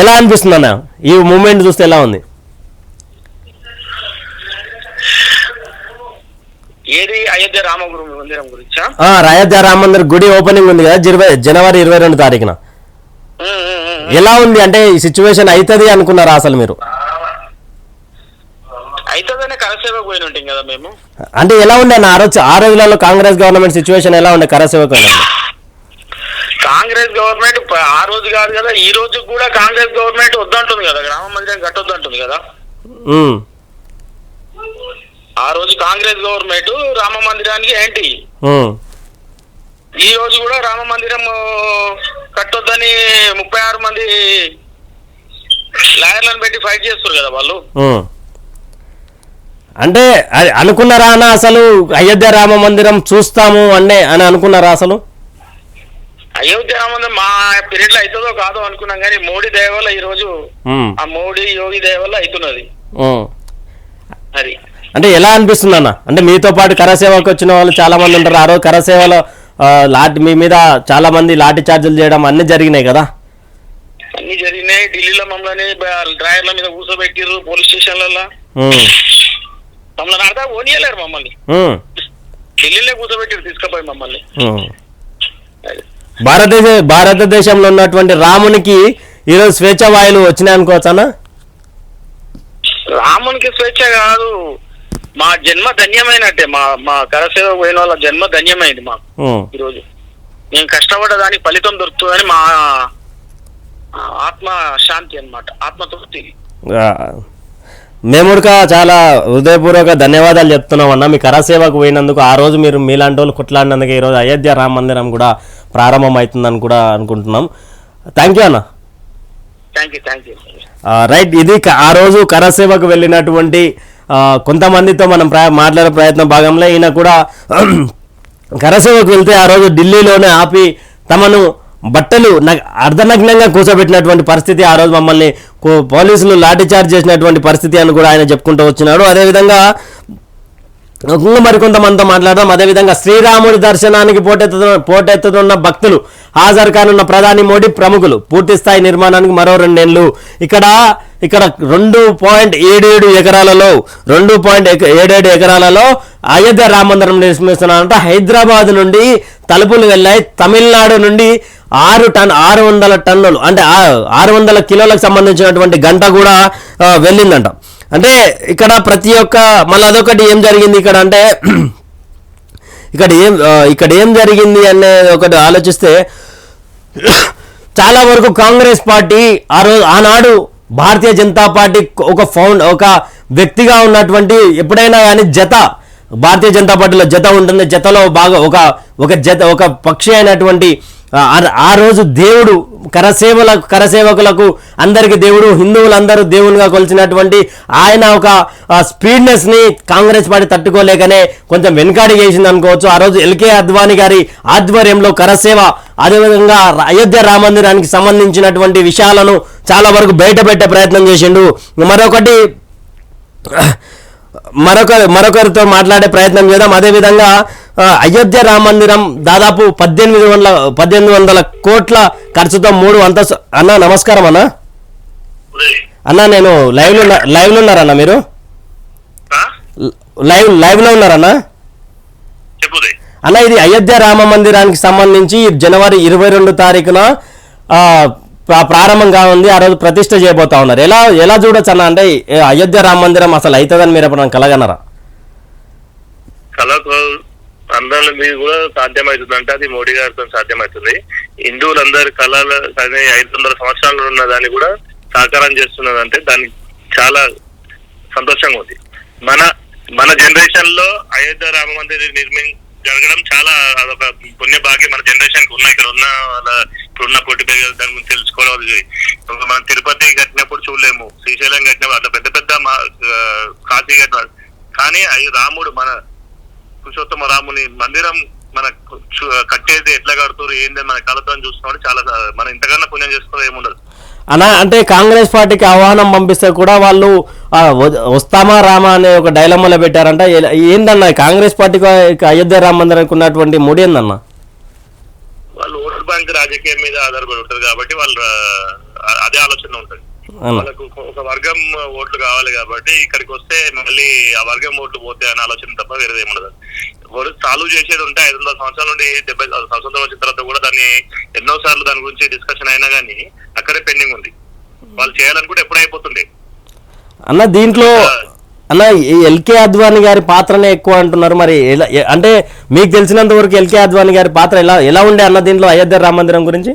ఎలా అనిపిస్తుంది అన్న ఈ మూమెంట్ చూస్తే? ఎలా ఉంది? అయోధ్య రామ మందిరం గురించి అయోధ్య రామ మందిర్ గుడి ఓపెనింగ్ ఉంది కదా జనవరి 22 తారీఖున. ఎలా ఉంది అంటే ఈ సిచ్యువేషన్ అవుతుంది అనుకున్నారా అసలు మీరు? అయితేనే కరసేవకు పోయిన ఉంటాం కదా మేము. అంటే ఎలా ఉండే అన్న ఆ రోజులలో కాంగ్రెస్ గవర్నమెంట్ సిచ్యువేషన్ ఎలా ఉండే కరసేవకు? కాంగ్రెస్ గవర్నమెంట్ ఆ రోజు కాదు కదా, ఈ రోజు కూడా కాంగ్రెస్ గవర్నమెంట్ వద్దంటుంది కదా, రామ మందిరం కట్టొద్దంటుంది కదా. ఆ రోజు కాంగ్రెస్ గవర్నమెంట్ రామ మందిరానికి ఏంటి, ఈ రోజు కూడా రామ మందిరం కట్టొద్దని 36 మంది లాయర్లను పెట్టి ఫైట్ చేస్తారు కదా వాళ్ళు. అంటే అనుకున్నారా అన్న అసలు అయోధ్య రామ మందిరం చూస్తాము అని అనుకున్నారా అసలు? అయోధ్య రామ మందిరం మా పీరియడ్ లో అవుతుందో కాదో అనుకున్నాం, కానీ మోడీ దయ వల్ల ఈ రోజు ఆ మోడీ యోగి దయ వల్ల అవుతున్నది. అది అంటే ఎలా అనిపిస్తుంది అన్న? అంటే మీతో పాటు కరసేవకు వచ్చిన వాళ్ళు చాలా మంది ఉంటారు. ఆ రోజు కరసేవలో మీ మీద చాలా మంది లాఠీ చార్జీలు చేయడం అన్ని జరిగినాయి కదా? అన్ని జరిగినాయి. ఢిల్లీలో మమ్మల్ని డ్రైవర్ల మీద కూర్చోబెట్టిర్రు, పోలీస్ స్టేషన్లలో మమ్మల్ని అర్థం ఓనియలేరు, మమ్మల్ని ఢిల్లీలో కూర్చోబెట్టిరు తీసుకుపోయి మమ్మల్ని. భారతదేశంలో ఉన్నటువంటి రామునికి ఈరోజు స్వేచ్ఛ వాయులు వచ్చినాయి అనుకోవచ్చా? రామునికి స్వేచ్ఛ కాదు, మా జన్మ ధన్యమైనట్టే. మా కరసేవ పోయిన వాళ్ళ జన్మ ధన్యమైంది మాకు. ఈరోజు మేము కష్టపడ్డ దానికి ఫలితం దొరుకుతుందని మా ఆత్మ శాంతి అన్నమాట, ఆత్మతృప్తి. మేము చాలా హృదయపూర్వక ధన్యవాదాలు చెప్తున్నాం అన్న మీ కరసేవకు పోయినందుకు. ఆ రోజు మీరు మీలాంటి వాళ్ళు కొట్లాడినందుకు ఈరోజు అయోధ్య రామ మందిరం కూడా ప్రారంభం అవుతుందని కూడా అనుకుంటున్నాం. థ్యాంక్ యూ అన్న. రైట్, ఇది ఆ రోజు కరసేవకు వెళ్ళినటువంటి కొంతమందితో మనం మాట్లాడే ప్రయత్నం భాగంలో ఈయన కూడా కరసేవకు వెళ్తే ఆ రోజు ఢిల్లీలోనే ఆపి తమను బట్టలు అర్ధనగ్నంగా కూర్చోబెట్టినటువంటి పరిస్థితి, ఆ రోజు మమ్మల్ని పోలీసులు లాఠీచార్జ్ చేసినటువంటి పరిస్థితి అని కూడా ఆయన చెప్పుకుంటూ వచ్చినాడు. అదేవిధంగా మరికొంతమందితో మాట్లాడదాం. అదేవిధంగా శ్రీరాముడి దర్శనానికి పోటెత్తుతున్న భక్తులు, హాజరు కానున్న ప్రధాని మోడీ, ప్రముఖులు, పూర్తిస్థాయి నిర్మాణానికి మరో 2 ఏళ్లు. ఇక్కడ 2.77 ఎకరాలలో అయోధ్య రామ మందిరం నిర్మిస్తున్నారంట. హైదరాబాద్ నుండి తలుపులు వెళ్ళాయి. తమిళనాడు నుండి 600 టన్నులు అంటే 600 కిలోలకు సంబంధించినటువంటి గంట కూడా వెళ్ళిందంట. అంటే ఇక్కడ ప్రతి ఒక్క మళ్ళీ అదొకటి ఏం జరిగింది ఇక్కడ అంటే ఇక్కడ ఏం జరిగింది అనే ఒకటి ఆలోచిస్తే చాలా వరకు కాంగ్రెస్ పార్టీ ఆనాడు భారతీయ జనతా పార్టీ ఒక వ్యక్తిగా ఉన్నటువంటి ఎప్పుడైనా కానీ భారతీయ జనతా పార్టీలో జత ఉంటుంది. జతలో బాగా ఒక పక్షి అయినటువంటి ఆ రోజు దేవుడు కరసేవకులకు అందరికి దేవుడు, హిందువులందరూ దేవునిగా కొలిచినటువంటి ఆయన ఒక స్పీడ్నెస్ ని కాంగ్రెస్ పార్టీ తట్టుకోలేకనే కొంచెం వెనుకాడి చేసింది అనుకోవచ్చు. ఆ రోజు ఎల్కే అద్వానీ గారి ఆధ్వర్యంలో కరసేవ, అదేవిధంగా అయోధ్య రామ మందిరానికి సంబంధించినటువంటి విషయాలను చాలా వరకు బయట పెట్టే ప్రయత్నం చేసిండు. మరొకరితో మాట్లాడే ప్రయత్నం చేద్దాం. అదేవిధంగా అయోధ్య రామ మందిరం దాదాపు 1800 కోట్ల ఖర్చుతో 3 అంతస్తు. అన్న నమస్కారం అన్న. అన్న నేను లైవ్లో ఉన్నారన్న, మీరు లైవ్లో ఉన్నారన్నా? అన్న ఇది అయోధ్య రామ మందిరానికి సంబంధించి జనవరి 22 తారీఖున ప్రారంభంగా ఉంది. ఆ రోజు ప్రతిష్ఠ చేయబోతా ఉన్నారు. ఎలా చూడొచ్చు అన్న? అంటే అయోధ్య రామ మందిరం అసలు అవుతుందని మీరు ఎప్పుడు కలగనరా? అందరి మీద కూడా సాధ్యమవుతుంది అంటే అది మోడీ గారితో సాధ్యమవుతుంది. హిందువులందరి కళలు 500 సంవత్సరాలు ఉన్న దాన్ని కూడా సాకారం చేస్తున్నదంటే దానికి చాలా సంతోషంగా ఉంది. మన జనరేషన్ లో అయోధ్య రామ మందిర్ జరగడం చాలా అదొక పుణ్య భాగ్యం మన జనరేషన్ కి. ఇక్కడ ఉన్న ఇప్పుడున్న పోటీ దాని గురించి తెలుసుకోవడం. మనం తిరుపతి కట్టినప్పుడు చూడలేము, శ్రీశైలం కట్టినప్పుడు అట్లా పెద్ద పెద్ద కాశీ కట్టినారు. కానీ రాముడు మన పురుషోత్తమ రాముని మందిరం మన కట్టేది ఎట్లా కడుతున్నారు ఏంది మన కళతో చూస్తున్నాడు. చాలా మనం ఇంతకన్నా పుణ్యం చేసుకోవడం ఏముండదు అన్న. అంటే కాంగ్రెస్ పార్టీకి ఆహ్వానం పంపిస్తే కూడా వాళ్ళు వస్తామా రామా అనే ఒక డైలమాలో పెట్టారంట. ఏందన్న కాంగ్రెస్ పార్టీకి అయోధ్య రామ మందిరానికి ఉన్నటువంటి మూడు ఏందన్న? వాళ్ళు ఓటు బ్యాంక్ రాజకీయం మీద ఆధారపడి ఉంటారు కాబట్టి వాళ్ళు అదే ఆలోచన ఉంటుంది. వాళ్ళకు ఒక వర్గం ఓట్లు కావాలి కాబట్టి ఇక్కడికి వస్తే మళ్ళీ ఆ వర్గం ఓట్లు పోతే అనే ఆలోచన తప్ప వేరేది ఏముండదు. సాల్వ్ చేసేది ఉంటే 500 సంవత్సరాల నుండి 70 స్వతంత్రం వచ్చిన తర్వాత కూడా దాన్ని ఎన్నో సార్లు దాని గురించి డిస్కషన్ అయినా కానీ అక్కడే పెండింగ్ ఉంది. వాళ్ళు చేయాలనుకుంటే ఎప్పుడు అయిపోతుండే అన్న. దీంట్లో అన్న ఎల్కే అద్వానీ గారి పాత్రనే ఎక్కువ అంటున్నారు. మరి అంటే మీకు తెలిసినంత వరకు ఎల్కే అద్వానీ గారి పాత్ర ఎలా ఉండే అన్న దీంట్లో అయోధ్య రామ మందిరం గురించి?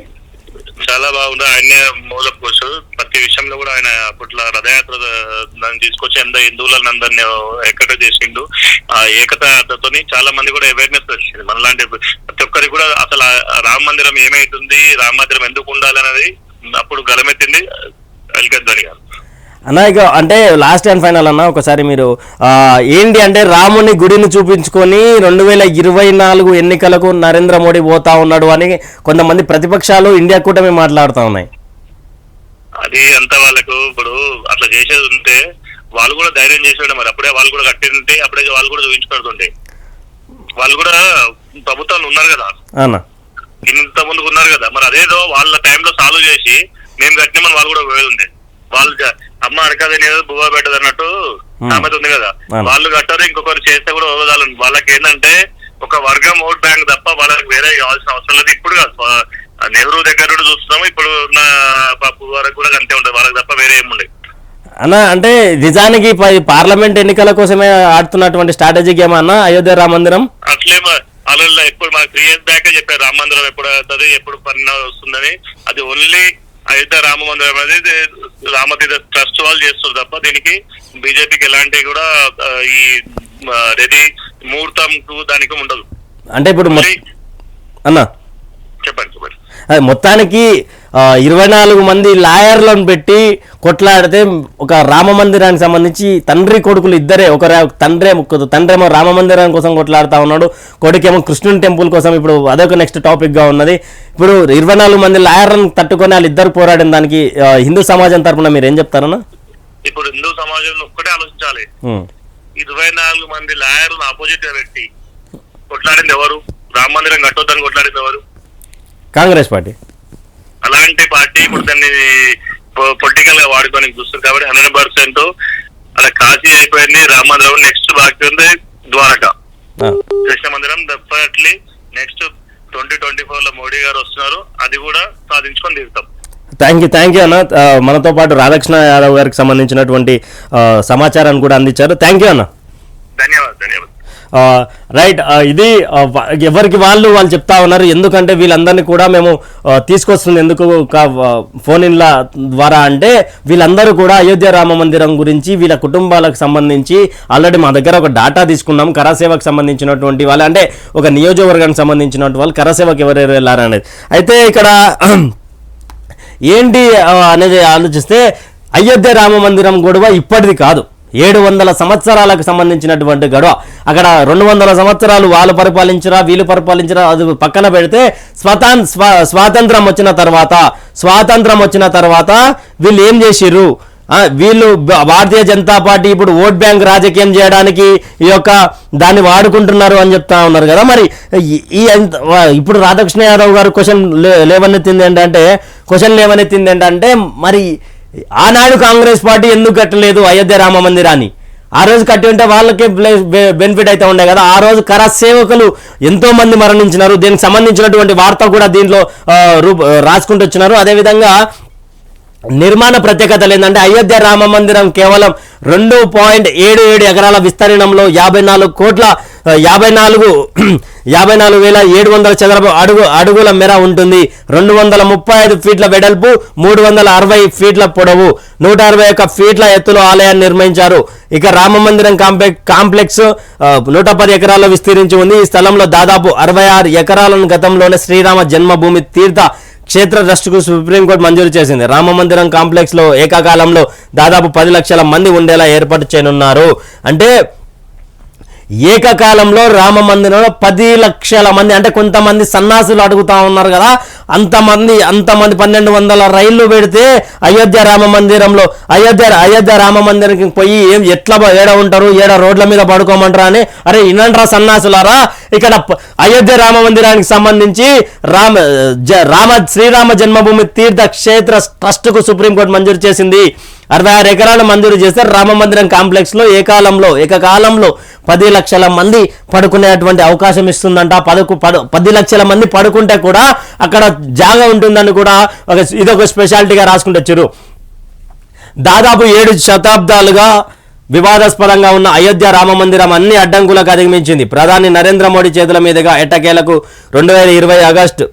చాలా బాగుంది. ఆయనే మూల పురుషుడు. ప్రతి విషయంలో కూడా ఆయన అప్పట్లో రథయాత్ర దాన్ని తీసుకొచ్చి హిందువులను అందరినీ ఎక్కడ చేసిండు. ఆ ఏకతతో చాలా మంది కూడా అవేర్నెస్ వచ్చింది. మనలాంటి ప్రతి ఒక్కరికి కూడా అసలు రామ మందిరం ఏమైతుంది, రామ మందిరం ఎందుకు ఉండాలి అనేది అప్పుడు గలమెత్తింది ఎల్కే అద్వానీ గారు. అన్న ఇక అంటే లాస్ట్ అండ్ ఫైనల్ అన్న, ఒకసారి మీరు ఏంటి అంటే రాముని గుడిని చూపించుకొని 2024 ఎన్నికలకు నరేంద్ర మోడీ పోతా ఉన్నాడు అని కొంతమంది ప్రతిపక్షాలు ఇండియా కూటమి మాట్లాడుతూ ఉన్నాయి. అది అంతా వాళ్ళకు ఇప్పుడు అట్లా చేసేది ఉంటే వాళ్ళు కూడా ధైర్యం చేసేవాడు. మరి అప్పుడే వాళ్ళు కూడా కట్టింటే అప్పుడే వాళ్ళు కూడా చూపించుకుంటుంటే వాళ్ళు కూడా ప్రభుత్వాలు ఉన్నారు కదా అన్న, ఇంత ముందుకు ఉన్నారు కదా. మరి అదేదో వాళ్ళ టైంలో సాల్వ్ చేసి మేము కట్టినామని వాళ్ళు కూడా పోయేది ఉండే. వాళ్ళు అమ్మ అడకదని బువ్వ పెట్టదు అన్నట్టు సామెత ఉంది కదా. వాళ్ళు కట్టారు, ఇంకొకరు చేస్తే కూడా ఓదాలు. వాళ్ళకి ఏంటంటే ఒక వర్గం ఓట్ బ్యాంక్ తప్ప వాళ్ళకి వేరే కావాల్సిన అవసరం లేదు. ఇప్పుడు నెహ్రూ దగ్గర నుండి చూస్తున్నాము, ఇప్పుడు ఉన్న పప్పు వరకు కూడా అంతే ఉంటుంది. వాళ్ళకి తప్ప వేరే ఏముండే అన్న. అంటే నిజానికి పార్లమెంట్ ఎన్నికల కోసమే ఆడుతున్నటువంటి స్ట్రాటజీ గేమ్ అన్న అయోధ్య రామ మందిరం. అట్లేమో వాళ్ళు ఎప్పుడు మాకు 3 years బ్యాకే చెప్పారు రామ మందిరం ఎప్పుడు అవుతుంది, ఎప్పుడు పని వస్తుందని. అది ఓన్లీ అయోధ్య రామ మందిరం అనేది రామతీర్థ ట్రస్ట్ వాళ్ళు చేస్తారు తప్ప దీనికి బీజేపీకి ఎలాంటి కూడా ఈ రెడీ ముహూర్తం దానికి ఉండదు. అంటే ఇప్పుడు అన్న చెప్పండి మొత్తానికి 24 మంది లాయర్లను పెట్టి కొట్లాడితే ఒక రామ మందిరానికి సంబంధించి తండ్రి కొడుకులు ఇద్దరే, తండ్రేమో రామ మందిరం కోసం కొట్లాడుతూ ఉన్నాడు, కొడుకేమో కృష్ణుని టెంపుల్ కోసం. ఇప్పుడు అదొక నెక్స్ట్ టాపిక్గా ఉన్నది. ఇప్పుడు 24 మంది లాయర్లను తట్టుకొని వాళ్ళు ఇద్దరు పోరాడిన దానికి హిందూ సమాజం తరఫున మీరు ఏం చెప్తారన్నా? ఇప్పుడు హిందూ సమాజం ఒక్కటే ఆలోచించాలి. 24 మంది లాయర్లను ఆపోజిట్ గా పెట్టి కొట్లాడింది ఎవరు? రామ మందిరం కట్టొద్దని కొట్లాడింది ఎవరు? కాంగ్రెస్ పార్టీ. అలాంటి పార్టీ ఇప్పుడు దాన్ని పొలిటికల్ గా వాడుకొని చూస్తారు కాబట్టి 100% అలా కాశీ అయిపోయింది. రామ మందిరం నెక్స్ట్ బాకీ ఉంది ద్వారకా కృష్ణ మందిరం. డెఫినెట్లీ నెక్స్ట్ 2024 లో మోడీ గారు వస్తున్నారు, అది కూడా సాధించుకొని తీరుతాం. థ్యాంక్ యూ అన్న. మనతో పాటు రాధాకృష్ణ యాదవ్ గారికి సంబంధించినటువంటి సమాచారాన్ని కూడా అందించారు. థ్యాంక్ యూ అన్న. ధన్యవాదాలు. రైట్, ఇది ఎవరికి వాళ్ళు చెప్తా ఉన్నారు. ఎందుకంటే వీళ్ళందరినీ కూడా మేము తీసుకొస్తుంది ఎందుకు ఫోన్ ఇన్ల ద్వారా అంటే వీళ్ళందరూ కూడా అయోధ్య రామ మందిరం గురించి వీళ్ళ కుటుంబాలకు సంబంధించి ఆల్రెడీ మా దగ్గర ఒక డాటా తీసుకున్నాం. కరసేవకు సంబంధించినటువంటి వాళ్ళు, అంటే ఒక నియోజకవర్గానికి సంబంధించినటువంటి వాళ్ళు కరసేవకు ఎవరెవరు వెళ్ళారనేది. అయితే ఇక్కడ ఏంటి అనేది ఆలోచిస్తే అయోధ్య రామ మందిరం గొడవ ఇప్పటిది కాదు, 700 సంవత్సరాలకు సంబంధించినటువంటి గొడవ. అక్కడ 200 సంవత్సరాలు వాళ్ళు పరిపాలించరా వీళ్ళు పరిపాలించరా అది పక్కన పెడితే స్వాతంత్రం వచ్చిన తర్వాత వీళ్ళు ఏం చేసిర్రు, వీళ్ళు భారతీయ జనతా పార్టీ ఇప్పుడు ఓట్ బ్యాంక్ రాజకీయం చేయడానికి ఈ యొక్క దాన్ని వాడుకుంటున్నారు అని చెప్తా ఉన్నారు కదా. మరి ఇప్పుడు రాధాకృష్ణ యాదవ్ గారు క్వశ్చన్ లేవనెత్తింది ఏంటంటే మరి ఆనాడు కాంగ్రెస్ పార్టీ ఎందుకు కట్టలేదు అయోధ్య రామ మందిరాన్ని? ఆ రోజు కట్టి ఉంటే వాళ్ళకే బెనిఫిట్ అయితే ఉండే కదా. ఆ రోజు కర సేవకులు ఎంతో మంది మరణించినారు. దీనికి సంబంధించినటువంటి వార్త కూడా దీంట్లో రాసుకుంటూ వచ్చినారు. అదేవిధంగా నిర్మాణ ప్రత్యేకతలు ఏంటంటే అయోధ్య రామ మందిరం కేవలం 2.77 ఎకరాల విస్తీర్ణంలో 54,700 చదరపు అడుగుల మేర ఉంటుంది. 235 ఫీట్ల వెడల్పు, 360 ఫీట్ల పొడవు, 161 ఫీట్ల ఎత్తులో ఆలయాన్ని నిర్మించారు. ఇక రామ మందిరం కాంప్లెక్స్ 110 ఎకరాల్లో విస్తరించి ఉంది. ఈ స్థలంలో దాదాపు 66 ఎకరాలను గతంలోనే శ్రీరామ జన్మభూమి తీర్థ క్షేత్ర ట్రస్టుకు సుప్రీంకోర్టు మంజూరు చేసింది. రామ మందిరం కాంప్లెక్స్ లో ఏకకాలంలో దాదాపు 10 లక్షల మంది ఉండేలా ఏర్పాటు చేయనున్నారు. అంటే ఏకకాలంలో రామ మందిరంలో 10 లక్షల మంది, అంటే కొంతమంది సన్నాసులు అడుగుతా ఉన్నారు కదా, అంతమంది 1200 రైళ్లు పెడితే అయోధ్య రామ మందిరంలో అయోధ్య రామ మందిరానికి పోయి ఎట్లా ఏడ ఉంటారు, ఏడ రోడ్ల మీద పడుకోమంటారా అని. అరే ఇనంట్రా సన్నాసులారా, ఇక్కడ అయోధ్య రామ మందిరానికి సంబంధించి శ్రీరామ జన్మభూమి తీర్థ క్షేత్ర ట్రస్టుకు సుప్రీంకోర్టు మంజూరు చేసింది. 66 ఎకరాలు మంజూరు చేస్తే రామ మందిరం కాంప్లెక్స్ లో ఏకకాలంలో 10 లక్షల మంది పడుకునేటువంటి అవకాశం ఇస్తుందంట. 10 లక్షల మంది పడుకుంటే కూడా అక్కడ జాగా ఉంటుందని కూడా ఇదొక స్పెషాలిటీగా రాసుకుంటొచ్చారు. దాదాపు 7 శతాబ్దాలుగా వివాదాస్పదంగా ఉన్న అయోధ్య రామ మందిరం అన్ని అడ్డంకులకు అధిగమించింది. ప్రధాని నరేంద్ర మోడీ చేతుల మీదుగా ఎట్టకేలకు 2020 ఆగస్టు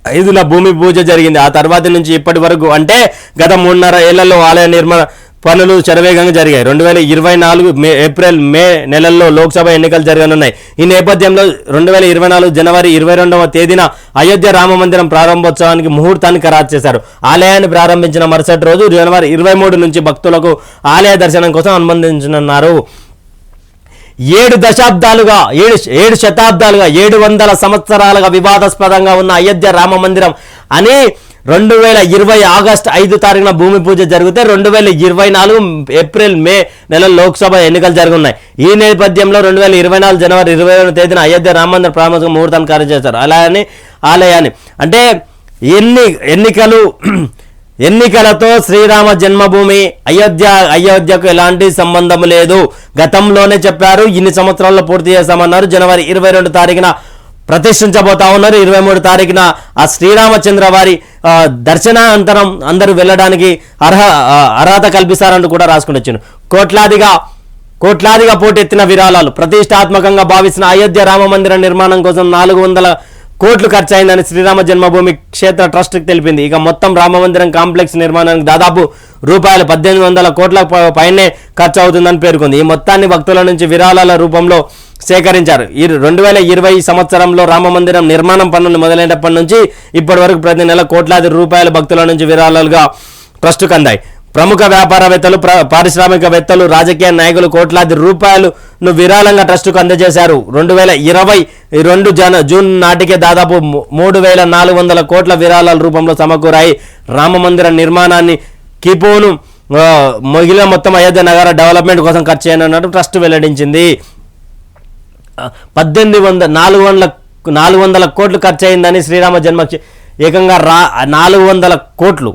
5న భూమి పూజ జరిగింది. ఆ తర్వాత నుంచి ఇప్పటి వరకు అంటే గత 3.5 ఏళ్లలో ఆలయ నిర్మాణ పనులు శరవేగంగా జరిగాయి. 2024 ఏప్రిల్ మే నెలల్లో లోక్సభ ఎన్నికలు జరగనున్నాయి. ఈ నేపథ్యంలో 2024 జనవరి 22వ తేదీన అయోధ్య రామ మందిరం ప్రారంభోత్సవానికి ముహూర్తాన్ని ఖరారు చేశారు. ఆలయాన్ని ప్రారంభించిన మరుసటి రోజు జనవరి 23 నుంచి భక్తులకు ఆలయ దర్శనం కోసం అనుమతించనున్నారు. 7 శతాబ్దాలుగా 700 సంవత్సరాలుగా వివాదాస్పదంగా ఉన్న అయోధ్య రామ మందిరం అని 2020 ఆగస్టు 5 తారీఖున భూమి పూజ జరిగితే 2024 ఏప్రిల్ మే నెల లోక్సభ ఎన్నికలు జరుగున్నాయి. ఈ నేపథ్యంలో 2024 జనవరి 22వ తేదీన అయోధ్య రామ మందిర ప్రారంభ ముహూర్తాన్ని ఖరారు చేశారు. ఆలయాన్ని అంటే ఎన్నికలతో శ్రీరామ జన్మభూమి అయోధ్యకు ఎలాంటి సంబంధం లేదు. గతంలోనే చెప్పారు, ఇన్ని సంవత్సరాల్లో పూర్తి చేస్తామన్నారు. జనవరి 22 తారీఖున ప్రతిష్ఠించబోతా ఉన్నారు. 23 తారీఖున ఆ శ్రీరామచంద్ర వారి దర్శనానంతరం అందరూ వెళ్ళడానికి అర్హత కల్పిస్తారంటూ కూడా రాసుకుంటొచ్చాను. కోట్లాదిగా పోటెత్తిన విరాళాలు. ప్రతిష్టాత్మకంగా భావిస్తున్న అయోధ్య రామ మందిర నిర్మాణం కోసం 400 కోట్లు ఖర్చు అయిందని శ్రీరామ జన్మభూమి క్షేత్ర ట్రస్ట్ తెలిపింది. ఇక మొత్తం రామ మందిరం కాంప్లెక్స్ నిర్మాణానికి దాదాపు రూపాయలు 1800 కోట్ల పైనే ఖర్చు అవుతుందని పేర్కొంది. ఈ మొత్తాన్ని భక్తుల నుంచి విరాళాల రూపంలో సేకరించారు. ఈ 2020 సంవత్సరంలో రామ మందిరం నిర్మాణం పనులు మొదలైనప్పటి నుంచి ఇప్పటి వరకు ప్రతి నెల కోట్లాది రూపాయలు భక్తుల నుంచి విరాళాలుగా ట్రస్టుకు అందాయి. ప్రముఖ వ్యాపారవేత్తలు, పారిశ్రామికవేత్తలు, రాజకీయ నాయకులు కోట్లాది రూపాయలను విరాళంగా ట్రస్టుకు అందజేశారు. 2022 జూన్ నాటికే దాదాపు 3400 కోట్ల విరాళాల రూపంలో సమకూరాయి. రామ మందిర నిర్మాణాన్ని కిపోను మిగిలిన మొత్తం అయోధ్య నగర డెవలప్మెంట్ కోసం ఖర్చు చేయనున్నట్టు ట్రస్ట్ వెల్లడించింది. 400 కోట్లు ఖర్చు అయిందని శ్రీరామ జన్మ ఏకంగా 400 కోట్లు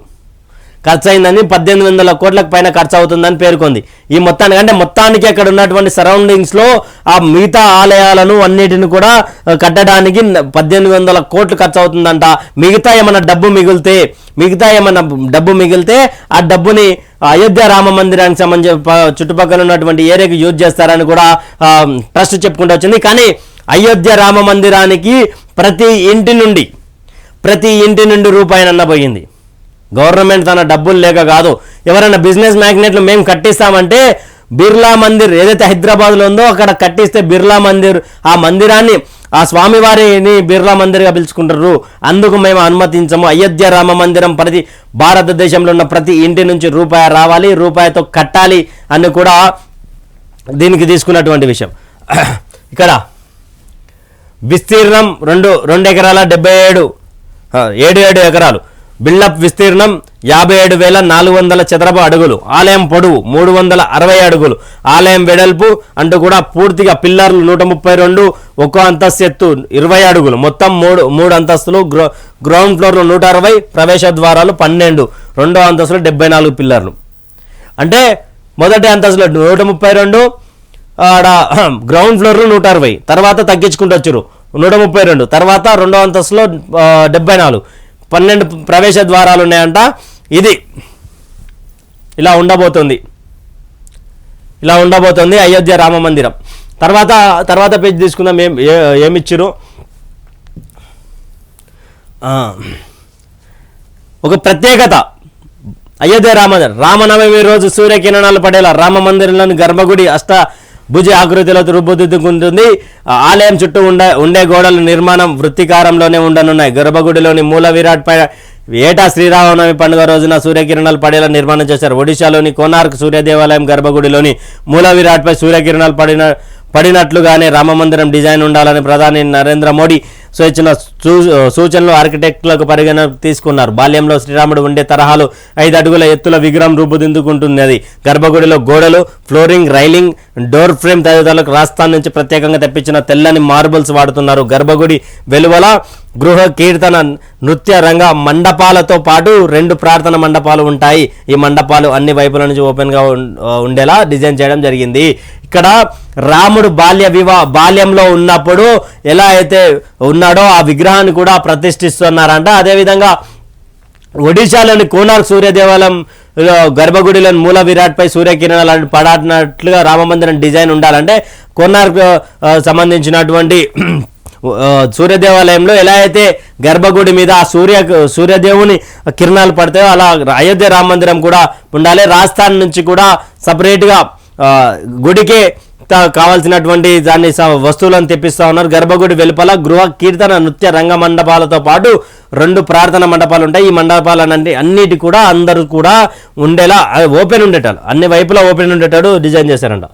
ఖర్చు అయిందని 1800 కోట్లకు పైన ఖర్చు అవుతుందని పేర్కొంది. ఈ మొత్తానికి అక్కడ ఉన్నటువంటి సరౌండింగ్స్లో ఆ మిగతా ఆలయాలను అన్నిటిని కూడా కట్టడానికి 1800 కోట్లు ఖర్చు అవుతుందంట. మిగతా ఏమైనా డబ్బు మిగిలితే ఆ డబ్బుని అయోధ్య రామ మందిరానికి సంబంధించి చుట్టుపక్కల ఉన్నటువంటి ఏరియాకి యూజ్ చేస్తారని కూడా ట్రస్ట్ చెప్పుకుంటూ వచ్చింది. కానీ అయోధ్య రామ మందిరానికి ప్రతి ఇంటి నుండి రూపాయనన్న పోయింది. గవర్నమెంట్ తన డబ్బులు లేక కాదు, ఎవరైనా బిజినెస్ మ్యాగ్నెట్లు మేము కట్టిస్తామంటే బిర్లా మందిర్ ఏదైతే హైదరాబాద్లో ఉందో అక్కడ కట్టిస్తే బిర్లా మందిర్ ఆ మందిరాన్ని ఆ స్వామివారిని బిర్లా మందిర్గా పిలుచుకుంటారు. అందుకు మేము అనుమతించము. అయోధ్య రామ మందిరం ప్రతి భారతదేశంలో ఉన్న ప్రతి ఇంటి నుంచి రూపాయి రావాలి, రూపాయితో కట్టాలి అని కూడా దీనికి తీసుకున్నటువంటి విషయం. ఇక్కడ విస్తీర్ణం 2 ఎకరాల 77 ఎకరాలు, బిల్డప్ విస్తీర్ణం 57,400 చదరపు అడుగులు, ఆలయం పొడవు 360 అడుగులు, ఆలయం వెడల్పు అంటూ కూడా పూర్తిగా పిల్లర్లు 132, ఒక్కో అంతస్తు ఎత్తు 20 అడుగులు, మొత్తం మూడు అంతస్తులు, గ్రౌండ్ ఫ్లోర్లు 160, ప్రవేశ ద్వారాలు 12, రెండో అంతస్తులు 74 పిల్లర్లు. అంటే మొదటి అంతస్తులో 132, ఆడ గ్రౌండ్ ఫ్లోర్లు 160, తర్వాత తగ్గించుకుంటూ వచ్చారు 132, తర్వాత రెండో అంతస్తులో 74, 12 ప్రవేశ ద్వారాలు ఉన్నాయంట. ఇది ఇలా ఉండబోతుంది అయోధ్య రామ మందిరం. తర్వాత పేజ్ తీసుకుందాం. ఏమిచ్చారు, ఒక ప్రత్యేకత అయోధ్య రామనవమి రోజు సూర్యకిరణాలు పడేలా రామ మందిరంలోని గర్భగుడి అష్టభుజ ఆకృతిలో రూపుదిద్దుకుంటుంది. ఆలయం చుట్టూ ఉండే గోడల నిర్మాణం వృత్తికారంలోనే ఉండనున్నాయి. గర్భగుడిలోని మూల విరాట్ పై ఏటా శ్రీరామనవమి పండుగ రోజున సూర్యకిరణాలు పడేలా నిర్మాణం చేశారు. ఒడిశాలోని కోనార్క్ సూర్య దేవాలయం గర్భగుడిలోని మూల విరాట్పై సూర్యకిరణాలు పడినట్లుగానే రామమందిరం డిజైన్ ఉండాలని ప్రధాని నరేంద్ర మోడీ సూచనలు ఆర్కిటెక్టులకు పరిగణ తీసుకున్నారు. బాల్యంలో శ్రీరాముడు ఉండే తరహాలో 5 అడుగుల ఎత్తుల విగ్రహం రూపుదిద్దుకుంటున్నది. గర్భగుడిలో గోడలు, ఫ్లోరింగ్, రైలింగ్, డోర్ ఫ్రేమ్ తదితరులకు రాజస్థాన్ నుంచి ప్రత్యేకంగా తెప్పించిన తెల్లని మార్బుల్స్ వాడుతున్నారు. గర్భగుడి వెలువల గృహ కీర్తన నృత్య రంగ మండపాలతో పాటు 2 ప్రార్థన మండపాలు ఉంటాయి. ఈ మండపాలు అన్ని వైపుల నుంచి ఓపెన్గా ఉండేలా డిజైన్ చేయడం జరిగింది. ఇక్కడ రాముడు బాల్యంలో ఉన్నప్పుడు ఎలా అయితే ఉన్నాడో ఆ విగ్రహాన్ని కూడా ప్రతిష్ఠిస్తున్నారంట. అదేవిధంగా ఒడిశాలోని కోనార్క్ సూర్య దేవాలయం గర్భగుడిలోని మూల విరాట్పై సూర్యకిరణాలు పడనట్లుగా రామమందిరం డిజైన్ ఉండాలంటే కోనార్క్ సంబంధించినటువంటి సూర్య దేవాలయంలో ఎలా అయితే గర్భగుడి మీద సూర్యదేవుని కిరణాలు పడతాయో అలా అయోధ్య రామ మందిరం కూడా ఉండాలి. రాజస్థాన్ నుంచి కూడా సపరేట్గా గుడికే కావాల్సినటువంటి దాన్ని వస్తువులను తెప్పిస్తూ ఉన్నారు. గర్భగుడి వెలుపల గృహ కీర్తన నృత్య రంగ మండపాలతో పాటు 2 ప్రార్థన మండపాలు ఉంటాయి. ఈ మండపాలన్నీ అన్నిటి కూడా అందరూ కూడా ఉండేలా ఓపెన్ ఉండేటాలు, అన్ని వైపులా ఓపెన్ ఉండేటాడు డిజైన్ చేశారంట.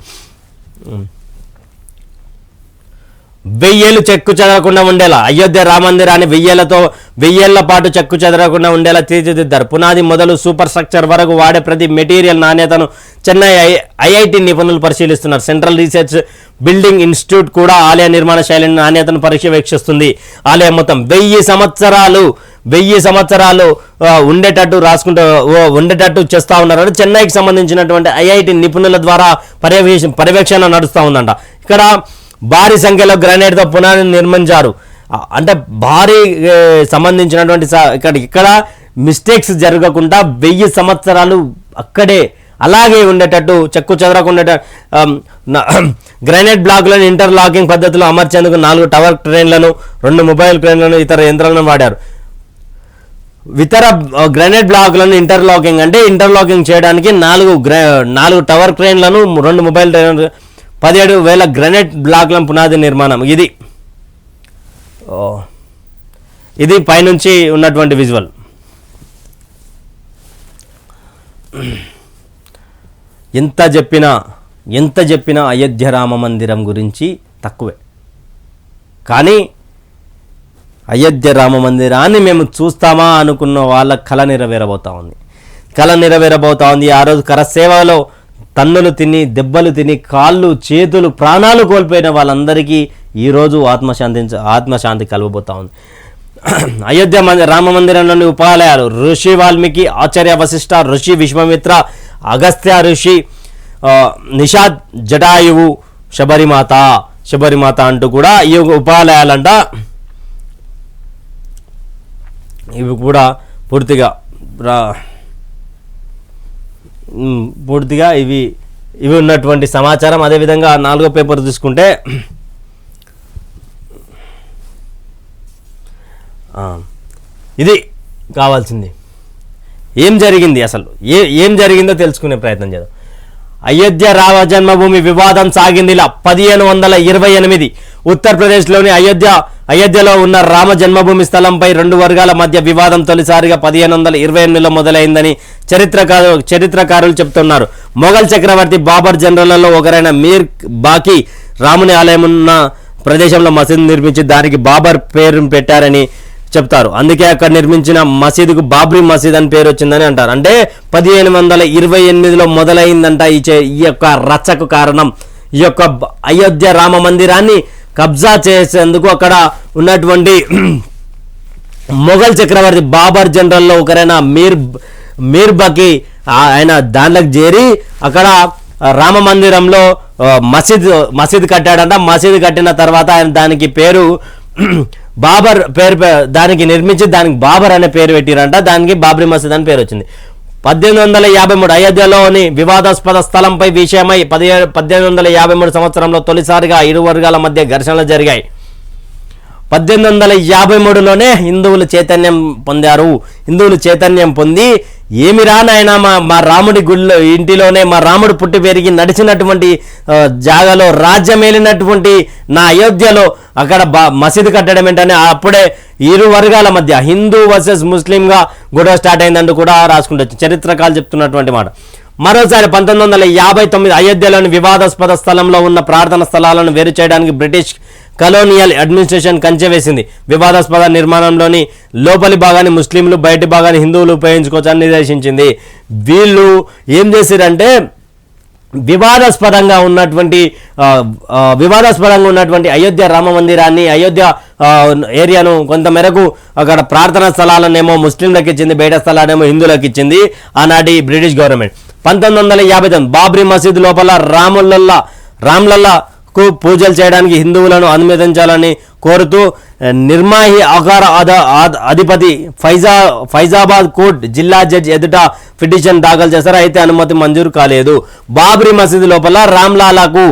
1000 ఏళ్ళు చెక్కు చెదరకుండా ఉండేలా అయోధ్య రామ మందిరాన్ని 1000 ఏళ్ల పాటు చెక్కు చెదరకుండా ఉండేలా తీర్చిదిద్దారు. పునాది మొదలు సూపర్ స్ట్రక్చర్ వరకు వాడే ప్రతి మెటీరియల్ నాణ్యతను చెన్నై ఐఐటి నిపుణులు పరిశీలిస్తున్నారు. సెంట్రల్ రీసెర్చ్ బిల్డింగ్ ఇన్స్టిట్యూట్ కూడా ఆలయ నిర్మాణ శైలిని నాణ్యతను పర్యవేక్షిస్తుంది. ఆలయం మొత్తం 1000 సంవత్సరాలు ఉండేటట్టు చేస్తూ ఉన్నారు. చెన్నైకి సంబంధించినటువంటి ఐఐటి నిపుణుల ద్వారా పర్యవేక్షణ నడుస్తూ ఉందంట. ఇక్కడ భారీ సంఖ్యలో గ్రానైట్తో పునాదిని నిర్మించారు. అంటే భారీ సంబంధించినటువంటి ఇక్కడ మిస్టేక్స్ జరగకుండా 1000 సంవత్సరాలు అక్కడే అలాగే ఉండేటట్టు చెక్కు చెదరకుండా గ్రానైట్ బ్లాక్లను ఇంటర్లాకింగ్ పద్ధతిలో అమర్చేందుకు 4 టవర్ క్రేన్లను, 2 మొబైల్ క్రేన్లను, ఇతర యంత్రాలను వాడారు. ఇతర గ్రానైట్ బ్లాక్లను ఇంటర్లాకింగ్ చేయడానికి 4 టవర్ క్రేన్లను, 2 మొబైల్ 17,000 గ్రానైట్ బ్లాక్ల పునాది నిర్మాణం. ఇది పైనుంచి ఉన్నటువంటి విజువల్. ఎంత చెప్పినా అయోధ్య రామ మందిరం గురించి తక్కువే. కానీ అయోధ్య రామ మందిరాన్ని మేము చూస్తామా అనుకున్న వాళ్ళ కళ నెరవేరబోతా ఉంది. ఆ రోజు కరసేవలో తన్నులు తిని, దెబ్బలు తిని, కాళ్ళు చేతులు ప్రాణాలు కోల్పోయిన వాళ్ళందరికీ ఈరోజు ఆత్మశాంతి కలగబోతా ఉంది. అయోధ్య రామ మందిరంలోని ఉపాలయాలు ఋషి వాల్మీకి, ఆచార్య వశిష్ఠ ఋషి, విశ్వామిత్ర, అగస్త్య ఋషి, నిషాద్ జటాయువు, శబరిమాత అంటూ కూడా ఈ ఉపాలయాలంట. ఇవి కూడా పూర్తిగా ఇవి ఉన్నటువంటి సమాచారం. అదేవిధంగా 4వ పేపర్ తీసుకుంటే ఇది కావాల్సింది. ఏం జరిగింది అసలు, ఏం జరిగిందో తెలుసుకునే ప్రయత్నం చేద్దాం. అయోధ్య రామ జన్మభూమి వివాదం సాగింది ఇలా 1528 ఉత్తరప్రదేశ్లోని అయోధ్యలో ఉన్న రామ జన్మభూమి స్థలంపై 2 వర్గాల మధ్య వివాదం తొలిసారిగా 1528లో మొదలైందని చరిత్రకారులు చెప్తున్నారు. మొఘల్ చక్రవర్తి బాబర్ జనరల్లో ఒకరైన మీర్ బాకి రాముని ఆలయం ఉన్న ప్రదేశంలో మసీదు నిర్మించి దానికి బాబర్ పేరు పెట్టారని చెప్తారు. అందుకే అక్కడ నిర్మించిన మసీదుకు బాబ్రీ మసీద్ అని పేరు వచ్చిందని అంటారు. అంటే 1528లో మొదలైందంట ఈ యొక్క రచ్చకు కారణం. ఈ యొక్క అయోధ్య రామ మందిరాన్ని కబ్జా చేసేందుకు అక్కడ ఉన్నటువంటి మొఘల్ చక్రవర్తి బాబర్ జనరల్లో ఒకరైన మీర్బకి ఆయన దాంట్లోకి చేరి అక్కడ రామ మందిరంలో మసీద్ కట్టాడంట. మసీద్ కట్టిన తర్వాత ఆయన దానికి పేరు బాబర్ దానికి నిర్మించి దానికి బాబర్ అనే పేరు పెట్టిరంట. దానికి బాబ్రీ మసీద్ అని పేరు వచ్చింది. 1853 అయోధ్యలోని వివాదాస్పద స్థలంపై విషయమై 1853 సంవత్సరంలో తొలిసారిగా ఇరు వర్గాల మధ్య ఘర్షణలు జరిగాయి. 1853లోనే హిందువులు చైతన్యం పొంది ఏమిరా నాయనా మా రాముడి గుళ్ళో ఇంటిలోనే మా రాముడు పుట్టి పెరిగి నడిచినటువంటి జాగాలో రాజ్యమేలినటువంటి నా అయోధ్యలో అక్కడ మసీదు కట్టడం ఏంటని అప్పుడే ఇరు వర్గాల మధ్య హిందూ వర్సెస్ ముస్లింగా గొడవ స్టార్ట్ అయిందంటూ కూడా రాసుకుంటూ చరిత్రకారులు చెప్తున్నటువంటి మాట. మరోసారి 1959 అయోధ్యలోని వివాదాస్పద స్థలంలో ఉన్న ప్రార్థన స్థలాలను వేరు చేయడానికి బ్రిటిష్ కలోనియల్ అడ్మినిస్ట్రేషన్ కంచె వేసింది. వివాదాస్పద నిర్మాణంలోని లోపలి భాగాన్ని ముస్లింలు, బయటి భాగాన్ని హిందువులు ఉపయోగించుకోవచ్చని నిర్దేశించింది. వీళ్ళు ఏం చేశారంటే వివాదాస్పదంగా ఉన్నటువంటి అయోధ్య రామ మందిరాన్ని, అయోధ్య ఏరియాను కొంతమేరకు అక్కడ ప్రార్థనా స్థలాలనేమో ముస్లింలకు ఇచ్చింది, బయట స్థలాలేమో హిందువులకు ఇచ్చింది ఆనాటి బ్రిటిష్ గవర్నమెంట్. 1959 బాబ్రీ మసీద్ లోపల రామ్లల్లాకు పూజలు చేయడానికి హిందువులను అనుమతించాలని కోరుతూ నిర్మాహి ఆకార అధిపతి ఫైజాబాద్ కోర్ట్ జిల్లా జడ్జి ఎదుట పిటిషన్ దాఖలు చేశారు. అయితే అనుమతి మంజూరు కాలేదు. బాబ్రీ మసీదు లోపల రామ్లాలాకు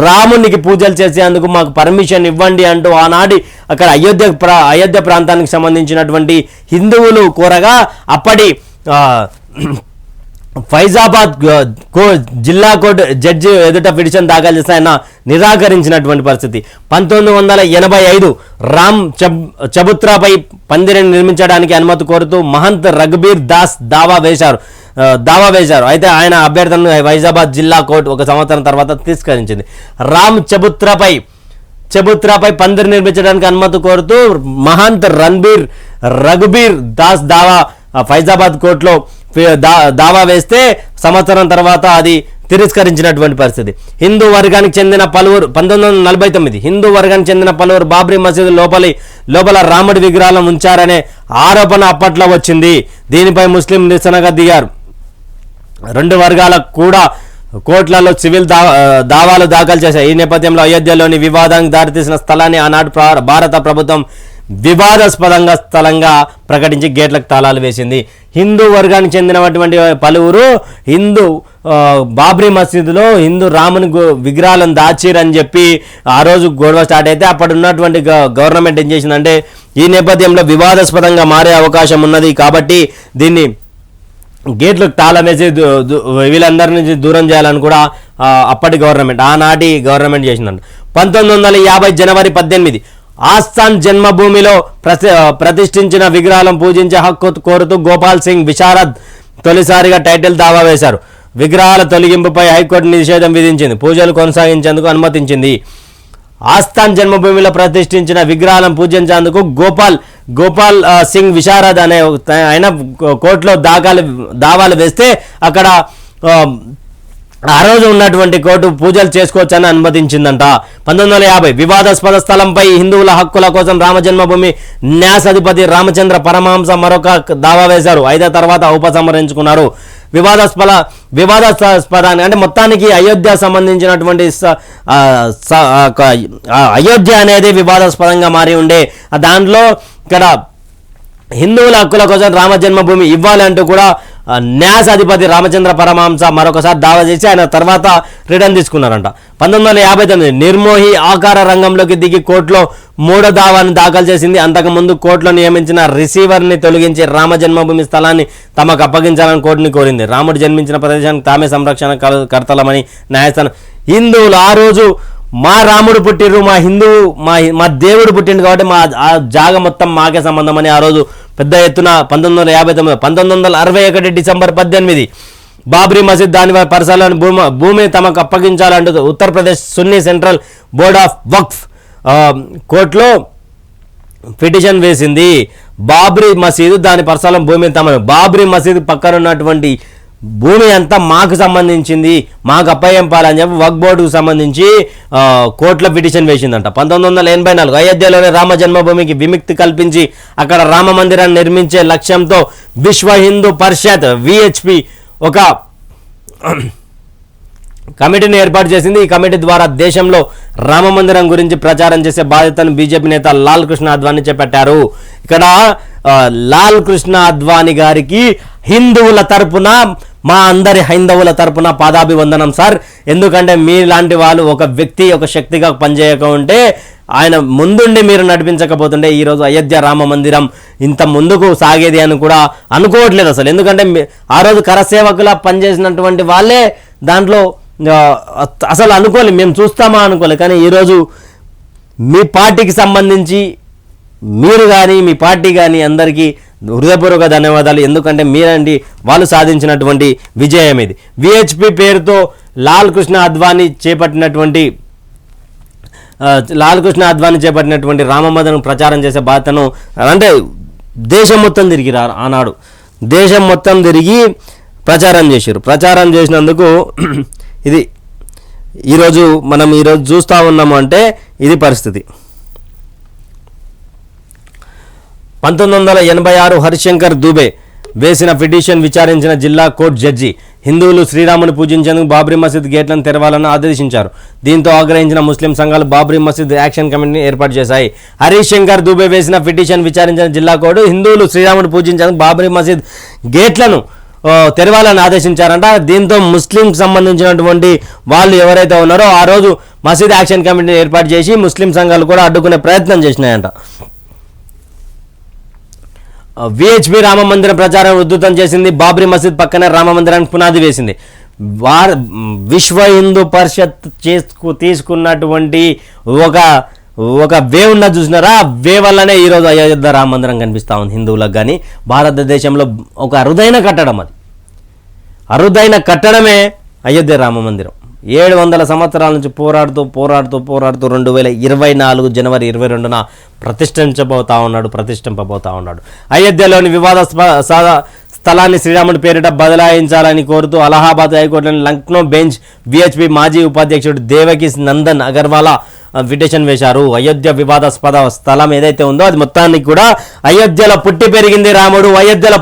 రామునికి పూజలు చేసేందుకు మాకు పర్మిషన్ ఇవ్వండి అంటూ ఆనాటి అక్కడ అయోధ్య ప్రాంతానికి సంబంధించినటువంటి హిందువులు కోరగా అప్పటి ఫైజాబాద్ జిల్లా కోర్టు జడ్జి ఎదుట పిటిషన్ దాఖలు చేస్తే ఆయన నిరాకరించినటువంటి పరిస్థితి. 1985 రామ్ చబుత్రాపై పందిరిని నిర్మించడానికి అనుమతి కోరుతూ మహంత్ రఘుబీర్ దాస్ దావా వేశారు. అయితే ఆయన అభ్యర్థనను ఫైజాబాద్ జిల్లా కోర్టు 1 సంవత్సరం తర్వాత తిరస్కరించింది. రామ్ చబుత్రాపై పందిరి నిర్మించడానికి అనుమతి కోరుతూ మహంత్ రఘుబీర్ దాస్ ఫైజాబాద్ కోర్టులో దావా వేస్తే సంవత్సరం తర్వాత అది తిరస్కరించినటువంటి పరిస్థితి. హిందూ వర్గానికి చెందిన పలువురు 1949 హిందూ వర్గానికి చెందిన పలువురు బాబ్రీ మసీదు లోపల రాముడి విగ్రహాలను ఉంచారనే ఆరోపణ అప్పట్లో వచ్చింది. దీనిపై ముస్లిం నిరసనగా దిగారు. 2 వర్గాలకు కూడా కోర్టులలో సివిల్ దావాలు దాఖలు చేశాయి. ఈ నేపథ్యంలో అయోధ్యలోని వివాదానికి దారితీసిన స్థలాన్ని ఆనాడు భారత ప్రభుత్వం వివాదాస్పదంగా స్థలంగా ప్రకటించి గేట్లకు తాళాలు వేసింది. హిందూ వర్గానికి చెందినటువంటి పలువురు బాబ్రీ మసీదులో హిందూ రాముని విగ్రహాలను దాచిరని చెప్పి ఆ రోజు గొడవ స్టార్ట్ అయితే అప్పుడు ఉన్నటువంటి గవర్నమెంట్ ఏం చేసిందంటే ఈ నేపథ్యంలో వివాదాస్పదంగా మారే అవకాశం ఉన్నది కాబట్టి దీన్ని గేట్లకు తాళం వేసి వీళ్ళందరి నుంచి దూరం చేయాలని కూడా అప్పటి ఆనాటి గవర్నమెంట్ చేసిందంట. 1950 జనవరి 18 ఆస్థాన్ జన్మభూమిలో ప్రతిష్ఠించిన విగ్రహాలను పూజించే హక్కు కోరుతూ గోపాల్ సింగ్ విశారద్ తొలిసారిగా టైటిల్ దావా వేశారు. విగ్రహాల తొలగింపుపై హైకోర్టు నిషేధం విధించింది. పూజలు కొనసాగించేందుకు అనుమతించింది. ఆస్థాన్ జన్మభూమిలో ప్రతిష్ఠించిన విగ్రహాలను పూజించేందుకు గోపాల్ సింగ్ విశారద్ అనే ఆయన కోర్టులో దావాలు వేస్తే అక్కడ ఆ రోజు ఉన్నటువంటి కోర్టు పూజలు చేసుకోవచ్చని అనుమతించిందంట. 1950 వివాదాస్పద స్థలంపై హిందువుల హక్కుల కోసం రామజన్మభూమి న్యాసాధిపతి రామచంద్ర పరమహంస మరొక దావా వేశారు. 5 తర్వాత ఉపసంహరించుకున్నారు. వివాదాస్పదాన్ని అంటే మొత్తానికి అయోధ్య సంబంధించినటువంటి అయోధ్య అనేది వివాదాస్పదంగా మారి ఉండే దాంట్లో ఇక్కడ హిందువుల హక్కుల కోసం రామజన్మభూమి ఇవ్వాలి అంటూ కూడా న్యాసాధిపతి రామచంద్ర పరమహంస మరొకసారి దావా చేసి ఆయన తర్వాత రిటర్న్ తీసుకున్నారంట. 1959 నిర్మోహి ఆకార రంగంలోకి దిగి కోర్టులో 3వ దావాను దాఖలు చేసింది. అంతకుముందు కోర్టులో నియమించిన రిసీవర్ని తొలగించి రామజన్మభూమి స్థలాన్ని తమకు అప్పగించాలని కోర్టుని కోరింది. రాముడు జన్మించిన ప్రదేశానికి తామే సంరక్షణ కర్తలమని న్యాయస్థానం. హిందువులు ఆ రోజు మా రాముడు పుట్టిర్రు, మా దేవుడు పుట్టిండు కాబట్టి మా జాగ మొత్తం మాకే సంబంధం అని ఆ రోజు పెద్ద ఎత్తున 1961 డిసెంబర్ 18 బాబ్రీ మసీద్ దాని పరిసరాలను భూమిని తమకు అప్పగించాలంటూ ఉత్తరప్రదేశ్ సున్నీ సెంట్రల్ బోర్డ్ ఆఫ్ వక్ఫ్ కోర్టులో పిటిషన్ వేసింది. బాబ్రీ మసీదు దాని పరిసరం భూమి తమ బాబ్రీ మసీదు పక్కన ఉన్నటువంటి భూమి అంతా మాకు సంబంధించింది, మాకు అప్పయ్యంపాలని చెప్పి వక్ఫ్ బోర్డుకు సంబంధించి కోర్టులో పిటిషన్ వేసిందంట. 1984 అయోధ్యలోని రామ జన్మభూమికి విముక్తి కల్పించి అక్కడ రామ మందిరాన్ని నిర్మించే లక్ష్యంతో విశ్వ హిందూ పరిషత్ విహెచ్పి ఒక కమిటీని ఏర్పాటు చేసింది. ఈ కమిటీ ద్వారా దేశంలో రామ మందిరం గురించి ప్రచారం చేసే బాధ్యతను బీజేపీ నేత లాల్ కృష్ణ అద్వానీ చేపట్టారు. ఇక్కడ లాల్ కృష్ణ అద్వానీ గారికి హిందువుల తరపున, మా అందరి హైందవుల తరపున పాదాభివందనం సార్. ఎందుకంటే మీలాంటి వాళ్ళు ఒక వ్యక్తి ఒక శక్తిగా పనిచేయక ఉంటే, ఆయన ముందుండి మీరు నడిపించకపోతుండే ఈరోజు అయోధ్య రామ మందిరం ఇంత ముందుకు సాగేది అని కూడా అనుకోవట్లేదు అసలు. ఎందుకంటే ఆ రోజు కరసేవకులా పనిచేసినటువంటి వాళ్ళే దాంట్లో అసలు అనుకోలే, మేము చూస్తామా అనుకోలే. కానీ ఈరోజు మీ పార్టీకి సంబంధించి మీరు కానీ మీ పార్టీ కానీ అందరికీ హృదయపూర్వక ధన్యవాదాలు. ఎందుకంటే మీరండి వాళ్ళు సాధించినటువంటి విజయం ఇది. విహెచ్పి పేరుతో లాల్ కృష్ణ అద్వానీ చేపట్టినటువంటి రామమందిరం ప్రచారం చేసే బాధ్యతను అంటే దేశం మొత్తం తిరిగి ఆనాడు దేశం మొత్తం తిరిగి ప్రచారం చేశారు. ప్రచారం చేసినందుకు ఇది మనం ఈరోజు చూస్తూ ఉన్నాము అంటే ఇది పరిస్థితి. 1986 హరిశంకర్ దూబే వేసిన పిటిషన్ విచారించిన జిల్లా కోర్టు జడ్జి హిందువులు శ్రీరాముని పూజించేందుకు బాబ్రీ మసీద్ గేట్లను తెరవాలని ఆదేశించారు. దీంతో ఆగ్రహించిన ముస్లిం సంఘాలు బాబ్రీ మసీద్ యాక్షన్ కమిటీని ఏర్పాటు చేశాయి. హరిశంకర్ దూబే వేసిన పిటిషన్ విచారించిన జిల్లా కోర్టు హిందువులు శ్రీరాముని పూజించేందుకు బాబ్రీ మసీద్ గేట్లను తెరవాలని ఆదేశించారంట. దీంతో ముస్లింకి సంబంధించినటువంటి వాళ్ళు ఎవరైతే ఉన్నారో ఆ రోజు మసీద్ యాక్షన్ కమిటీని ఏర్పాటు చేసి ముస్లిం సంఘాలు కూడా అడ్డుకునే ప్రయత్నం చేసినాయంట. విహెచ్పి రామ మందిరం ప్రచారం ఉధృతం చేసింది. బాబ్రీ మసీద్ పక్కనే రామ మందిరానికి పునాది వేసింది. విశ్వ హిందూ పరిషత్ తీసుకున్నటువంటి ఒక వేవ్ ఉన్న చూసినారా, ఆ వే వల్లనే ఈరోజు అయోధ్య రామ మందిరం కనిపిస్తూ ఉంది హిందువులకు. కానీ భారతదేశంలో ఒక అరుదైన కట్టడం, అది అరుదైన కట్టడమే అయోధ్య రామ మందిరం. 700 సంవత్సరాల నుంచి పోరాడుతూ 2024 జనవరి 22న ప్రతిష్ఠింపబోతా ఉన్నాడు. అయోధ్యలోని వివాదాస్పద స్థలాన్ని శ్రీరాముడి పేరిట బదలాయించాలని కోరుతూ అలహాబాద్ హైకోర్టులోని లక్నో బెంచ్ విహెచ్పి మాజీ ఉపాధ్యక్షుడు దేవకి నందన్ అగర్వాలా పిటిషన్ వేశారు. అయోధ్య వివాదాస్పద స్థలం ఏదైతే ఉందో అది మొత్తానికి కూడా అయోధ్యలో పుట్టి పెరిగింది రాముడు, అయోధ్యలో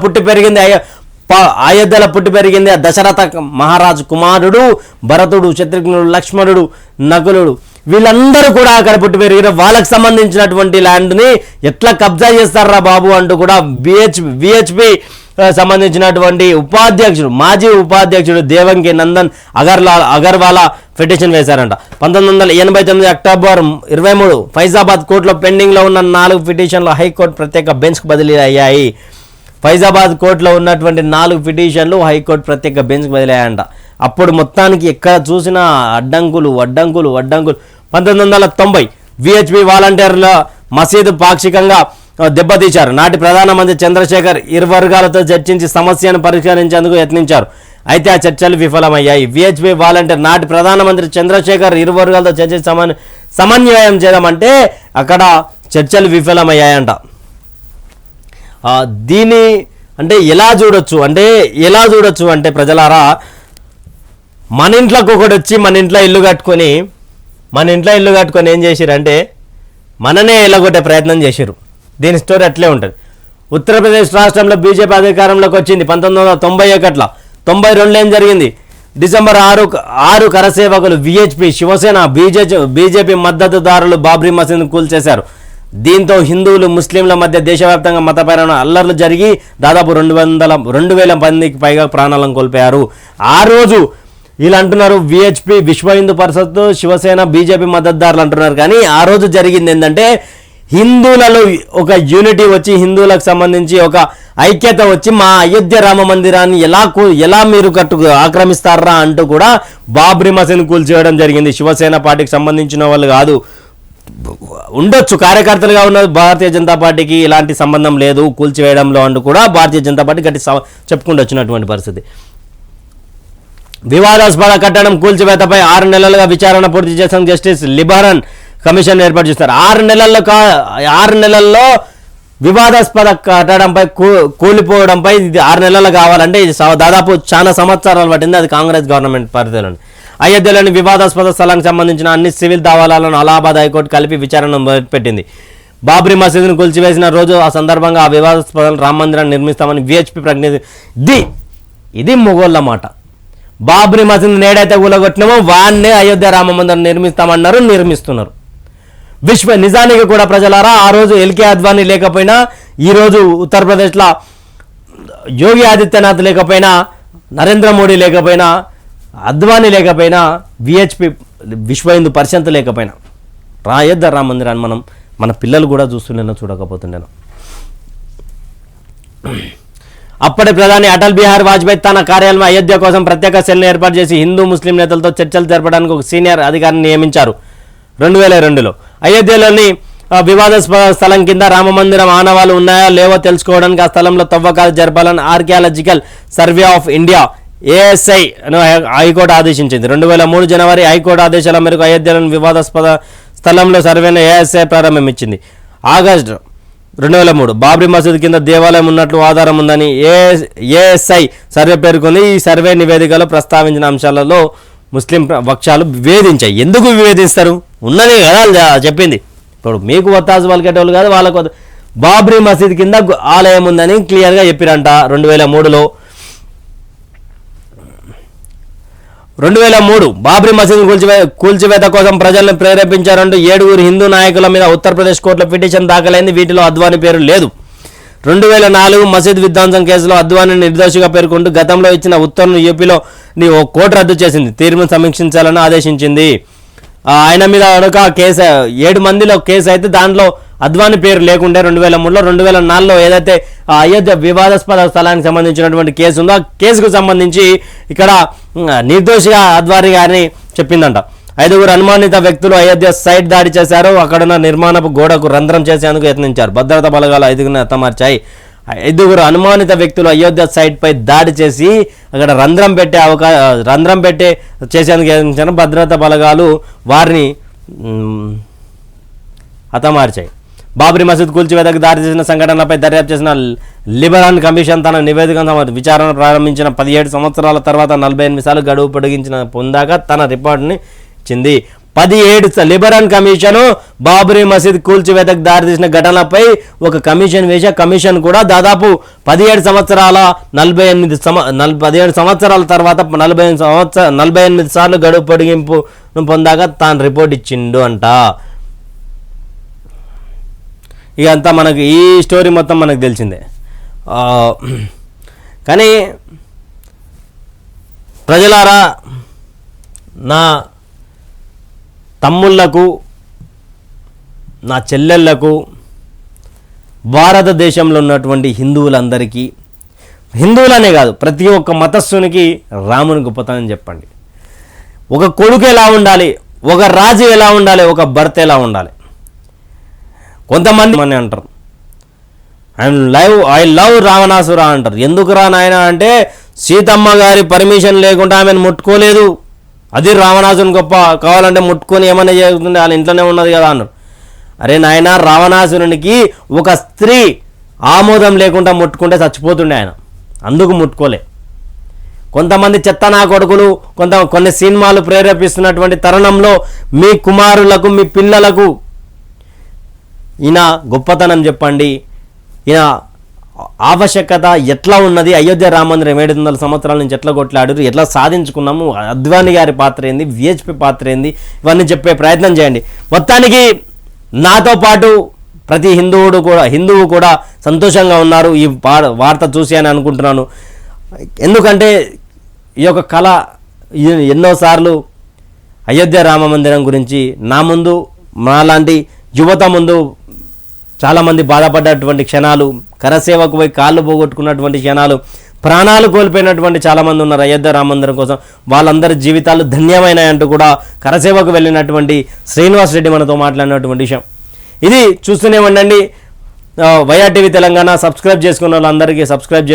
పుట్టి పెరిగింది దశరథ మహారాజు కుమారుడు భరతుడు, శత్రుఘ్నుడు, లక్ష్మణుడు, నకులుడు, వీళ్ళందరూ కూడా అక్కడ పుట్టి పెరిగిన వాళ్ళకి సంబంధించినటువంటి ల్యాండ్ని ఎట్లా కబ్జా చేస్తారా బాబు అంటూ కూడా విహెచ్పి సంబంధించినటువంటి మాజీ ఉపాధ్యక్షుడు దేవంకి నందన్ అగర్వాలా పిటిషన్ వేశారంట. 1989 అక్టోబర్ 23 ఫైజాబాద్ కోర్టులో పెండింగ్లో ఉన్న 4 పిటిషన్లు హైకోర్టు ప్రత్యేక బెంచ్కు బదిలీ అయ్యాయి. ఫైజాబాద్ కోర్టులో ఉన్నటువంటి 4 పిటిషన్లు హైకోర్టు ప్రత్యేక బెంచ్కి బదిలయ్యాయంట. అప్పుడు మొత్తానికి ఎక్కడ చూసినా అడ్డంకులు. 1990 విహెచ్పి వాలంటీర్ల మసీదు పాక్షికంగా దెబ్బతీశారు. నాటి ప్రధానమంత్రి చంద్రశేఖర్ ఇరు వర్గాలతో చర్చించి సమస్యను పరిష్కరించేందుకు యత్నించారు. అయితే ఆ చర్చలు విఫలమయ్యాయి. విహెచ్పి వాలంటీర్ నాటి ప్రధానమంత్రి చంద్రశేఖర్ ఇరు వర్గాలతో చర్చించి సమన్వయం చేయమంటే అక్కడ చర్చలు విఫలమయ్యాయంట. దీని అంటే ఎలా చూడొచ్చు అంటే ప్రజలారా, మన ఇంట్లోకి ఒకటి వచ్చి మన ఇంట్లో ఇల్లు కట్టుకొని ఏం చేసిరంటే మననే ఎల్లగొట్టే ప్రయత్నం చేసిరు. దీని స్టోరీ అట్లే ఉంటుంది. ఉత్తరప్రదేశ్ రాష్ట్రంలో బీజేపీ అధికారంలోకి వచ్చింది 1991లో. 92లో ఏం జరిగింది? డిసెంబర్ 6 కరసేవకులు విహెచ్పి, శివసేన, బీజేపీ మద్దతుదారులు బాబ్రీ మసీద్ను కూల్చేశారు. దీంతో హిందువులు ముస్లింల మధ్య దేశవ్యాప్తంగా మతపరమైన అల్లర్లు జరిగి దాదాపు 2,000 మందికి పైగా ప్రాణాలను కోల్పోయారు. ఆ రోజు వీళ్ళు అంటున్నారు విహెచ్పి, విశ్వ హిందూ పరిషత్, శివసేన, బీజేపీ మద్దతుదారులు అంటున్నారు. కానీ ఆ రోజు జరిగింది ఏంటంటే హిందువులలో ఒక యూనిటీ వచ్చి, హిందువులకు సంబంధించి ఒక ఐక్యత వచ్చి మా అయోధ్య రామ మందిరాన్ని ఎలా మీరు ఆక్రమిస్తారా అంటూ కూడా బాబ్రీ మసీద్ను కూల్చేయడం జరిగింది. శివసేన పార్టీకి సంబంధించిన వాళ్ళు కాదు, ఉండొచ్చు కార్యకర్తలుగా ఉన్న భారతీయ జనతా పార్టీకి ఇలాంటి సంబంధం లేదు కూల్చివేయడంలో అంటూ కూడా భారతీయ జనతా పార్టీ గట్టి చెప్పుకుంటూ వచ్చినటువంటి పరిస్థితి. వివాదాస్పద కట్టడం కూల్చివేతపై 6 నెలలుగా విచారణ పూర్తి చేసిన జస్టిస్ లిబరన్ కమిషన్ ఏర్పాటు చేస్తారు. 6 నెలల్లో వివాదాస్పద కట్టడంపై కూలిపోవడంపై ఇది 6 నెలలు కావాలంటే ఇది దాదాపు చాలా సంవత్సరాలు పట్టింది. అది కాంగ్రెస్ గవర్నమెంట్ పరిధిలోని. అయోధ్యలోని వివాదాస్పద స్థలానికి సంబంధించిన అన్ని సివిల్ దావాలను అలహాబాద్ హైకోర్టు కలిపి విచారణ మొదలుపెట్టింది. బాబ్రీ మసీదును కూల్చివేసిన రోజు ఆ సందర్భంగా ఆ వివాదాస్పద రామ మందిరాన్ని నిర్మిస్తామని విహెచ్పి ప్రకటించింది. ఇది మొగోళ్ళ మాట. బాబ్రీ మసీదు నేడైతే కూలగొట్టినామో వాన్నే అయోధ్య రామ మందిరం నిర్మిస్తామన్నారు, నిర్మిస్తున్నారు. నిజానికి కూడా ప్రజలారా, ఆ రోజు ఎల్కే అద్వానీ లేకపోయినా, ఈరోజు ఉత్తరప్రదేశ్లో యోగి ఆదిత్యనాథ్ లేకపోయినా, నరేంద్ర మోడీ లేకపోయినా, అద్వానీ లేకపోయినా, విహెచ్పి విశ్వ హిందూ పరిషత్ లేకపోయినా అయోధ్య రామ మందిరాన్ని మన పిల్లలు కూడా చూస్తుండేనో చూడకపోతుండేనో. అప్పటి ప్రధాని అటల్ బిహారీ వాజ్పేయి తన కార్యాలయం అయోధ్య కోసం ప్రత్యేక సెల్ను ఏర్పాటు చేసి హిందూ ముస్లిం నేతలతో చర్చలు జరపడానికి ఒక సీనియర్ అధికారిని నియమించారు 2002లో. అయోధ్యలోని వివాదాస్పద స్థలం కింద రామమందిరం ఆనవాళ్ళు ఉన్నాయో లేవో తెలుసుకోవడానికి ఆ స్థలంలో తవ్వకాలు జరపాలని archaeological survey of India ASI high court ఆదేశించింది. 2003 జనవరి హైకోర్టు ఆదేశాల మేరకు అయోధ్యలోని వివాదాస్పద స్థలంలో సర్వేను ASI ప్రారంభించింది. ఆగస్టు 2003 బాబ్రీ మసీద్ కింద దేవాలయం ఉన్నట్లు ఆధారం ఉందని ASI సర్వే పేర్కొంది. ఈ సర్వే నివేదికలో ప్రస్తావించిన అంశాలలో ముస్లిం పక్షాలు వివేదించాయి. ఎందుకు వివేదిస్తారు? ఉన్నది కదా చెప్పింది. ఇప్పుడు మీకు వత్తాసు పలికేటోళ్ళు కాదు, వాళ్ళకు బాబ్రీ మసీద్ కింద ఆలయం ఉందని క్లియర్గా చెప్పిరంట 2003లో. 2003 బాబ్రీ మసీదు కూల్చివేత కోసం ప్రజలను ప్రేరేపించారంటూ 7 హిందూ నాయకుల మీద ఉత్తరప్రదేశ్ కోర్టులో పిటిషన్ దాఖలైంది. వీటిలో అద్వానీ పేరు లేదు. 2004 మసీద్ విధ్వంసం కేసులో అద్వానీ నిర్దోషిగా పేర్కొంటూ గతంలో ఇచ్చిన ఉత్తర్వును యూపీలో ఓ కోర్టు రద్దు చేసింది. తీర్పును సమీక్షించాలని ఆదేశించింది. ఆయన మీద ఒక కేసు 7 మందిలో కేసు అయితే దాంట్లో అద్వానీ పేరు లేకుండే 2003లో. 2004లో ఏదైతే అయోధ్య వివాదాస్పద స్థలానికి సంబంధించినటువంటి కేసు ఉందో ఆ కేసుకు సంబంధించి ఇక్కడ నిర్దోషిగా అద్వానీ గారిని చెప్పిందంట. 5 అనుమానిత వ్యక్తులు అయోధ్య సైట్ దాడి చేశారు. అక్కడున్న నిర్మాణపు గోడకు రంధ్రం చేసేందుకు యత్నించారు. భద్రతా బలగాలు 5గురిని హతమార్చాయి. 5 అనుమానిత వ్యక్తులు అయోధ్య సైట్ పై దాడి చేసి అక్కడ రంధ్రం పెట్టే చేసేందుకు యత్నించారు. భద్రతా బలగాలు వారిని హతమార్చాయి. బాబ్రీ మసీద్ కూల్చివేతకు దారి చేసిన సంఘటనలపై దర్యాప్తు చేసిన లిబరాన్ కమిషన్ తన నివేదికను విచారణ ప్రారంభించిన 17 సంవత్సరాల తర్వాత 48 సార్లు గడువు పొందాక తన రిపోర్టుని ఇచ్చింది. 17 లిబరాన్ కమిషన్ బాబ్రీ మసీద్ కూల్చివేతకు దారితీసిన ఘటనలపై ఒక కమిషన్ వేసి కమిషన్ కూడా దాదాపు 17 సంవత్సరాల 17 సంవత్సరాల తర్వాత 48 సార్లు గడువు పొడిగింపు పొందాక తాను రిపోర్ట్ ఇచ్చిండు అంట. ఇక అంతా మనకు ఈ స్టోరీ మొత్తం మనకు తెలిసిందే. కానీ ప్రజలారా, నా తమ్ముళ్లకు, నా చెల్లెళ్లకు, భారతదేశంలో ఉన్నటువంటి హిందువులందరికీ, హిందువులనే కాదు ప్రతి ఒక్క మతస్థునికి రాముని గొప్పతనం చెప్పండి. ఒక కొడుకు ఎలా ఉండాలి, ఒక రాజు ఎలా ఉండాలి, ఒక భర్త ఎలా ఉండాలి. కొంతమంది అని అంటారు ఐ లవ్ రావణాసుర అంటారు. ఎందుకు రా నాయన అంటే సీతమ్మ గారి పర్మిషన్ లేకుండా ఆమెను ముట్టుకోలేదు, అది రావణాసురుని గొప్ప, కావాలంటే ముట్టుకొని ఏమైనా చేస్తుండే, వాళ్ళ ఇంట్లోనే ఉన్నది కదా అన్నారు. అరే నాయన, రావణాసురునికి ఒక స్త్రీ ఆమోదం లేకుండా ముట్టుకుంటే చచ్చిపోతుండే ఆయన, అందుకు ముట్టుకోలే. కొంతమంది చెత్త నా కొడుకులు కొన్ని సినిమాలు ప్రేరేపిస్తున్నటువంటి తరుణంలో మీ కుమారులకు, మీ పిల్లలకు ఈయన గొప్పతనం చెప్పండి, ఈయన ఆవశ్యకత ఎట్లా ఉన్నది, అయోధ్య రామ మందిరం 700 సంవత్సరాల నుంచి ఎట్లా కొట్లాడారు, ఎట్లా సాధించుకున్నాము, అద్వానీ గారి పాత్ర ఏంది, విహెచ్పి పాత్ర ఏంది, ఇవన్నీ చెప్పే ప్రయత్నం చేయండి. మొత్తానికి నాతో పాటు ప్రతి హిందువు కూడా సంతోషంగా ఉన్నారు ఈ వార్త చూసి అని అనుకుంటున్నాను. ఎందుకంటే ఈ యొక్క కళ ఎన్నోసార్లు అయోధ్య రామ మందిరం గురించి నా ముందు, మాలాంటి యువత ముందు చాలామంది బాధపడ్డటువంటి క్షణాలు, కరసేవకు పోయి కాళ్ళు పోగొట్టుకున్నటువంటి క్షణాలు, ప్రాణాలు కోల్పోయినటువంటి చాలామంది ఉన్నారు అయోధ్య రామ మందిరం కోసం. వాళ్ళందరి జీవితాలు ధన్యమైనాయంటూ కూడా కరసేవకు వెళ్ళినటువంటి శ్రీనివాస్ రెడ్డి మనతో మాట్లాడినటువంటి విషయం ఇది. చూస్తూనే ఉండండి వైఆర్ టీవీ తెలంగాణ. సబ్స్క్రైబ్ చేసుకున్న వాళ్ళందరికీ సబ్స్క్రైబ్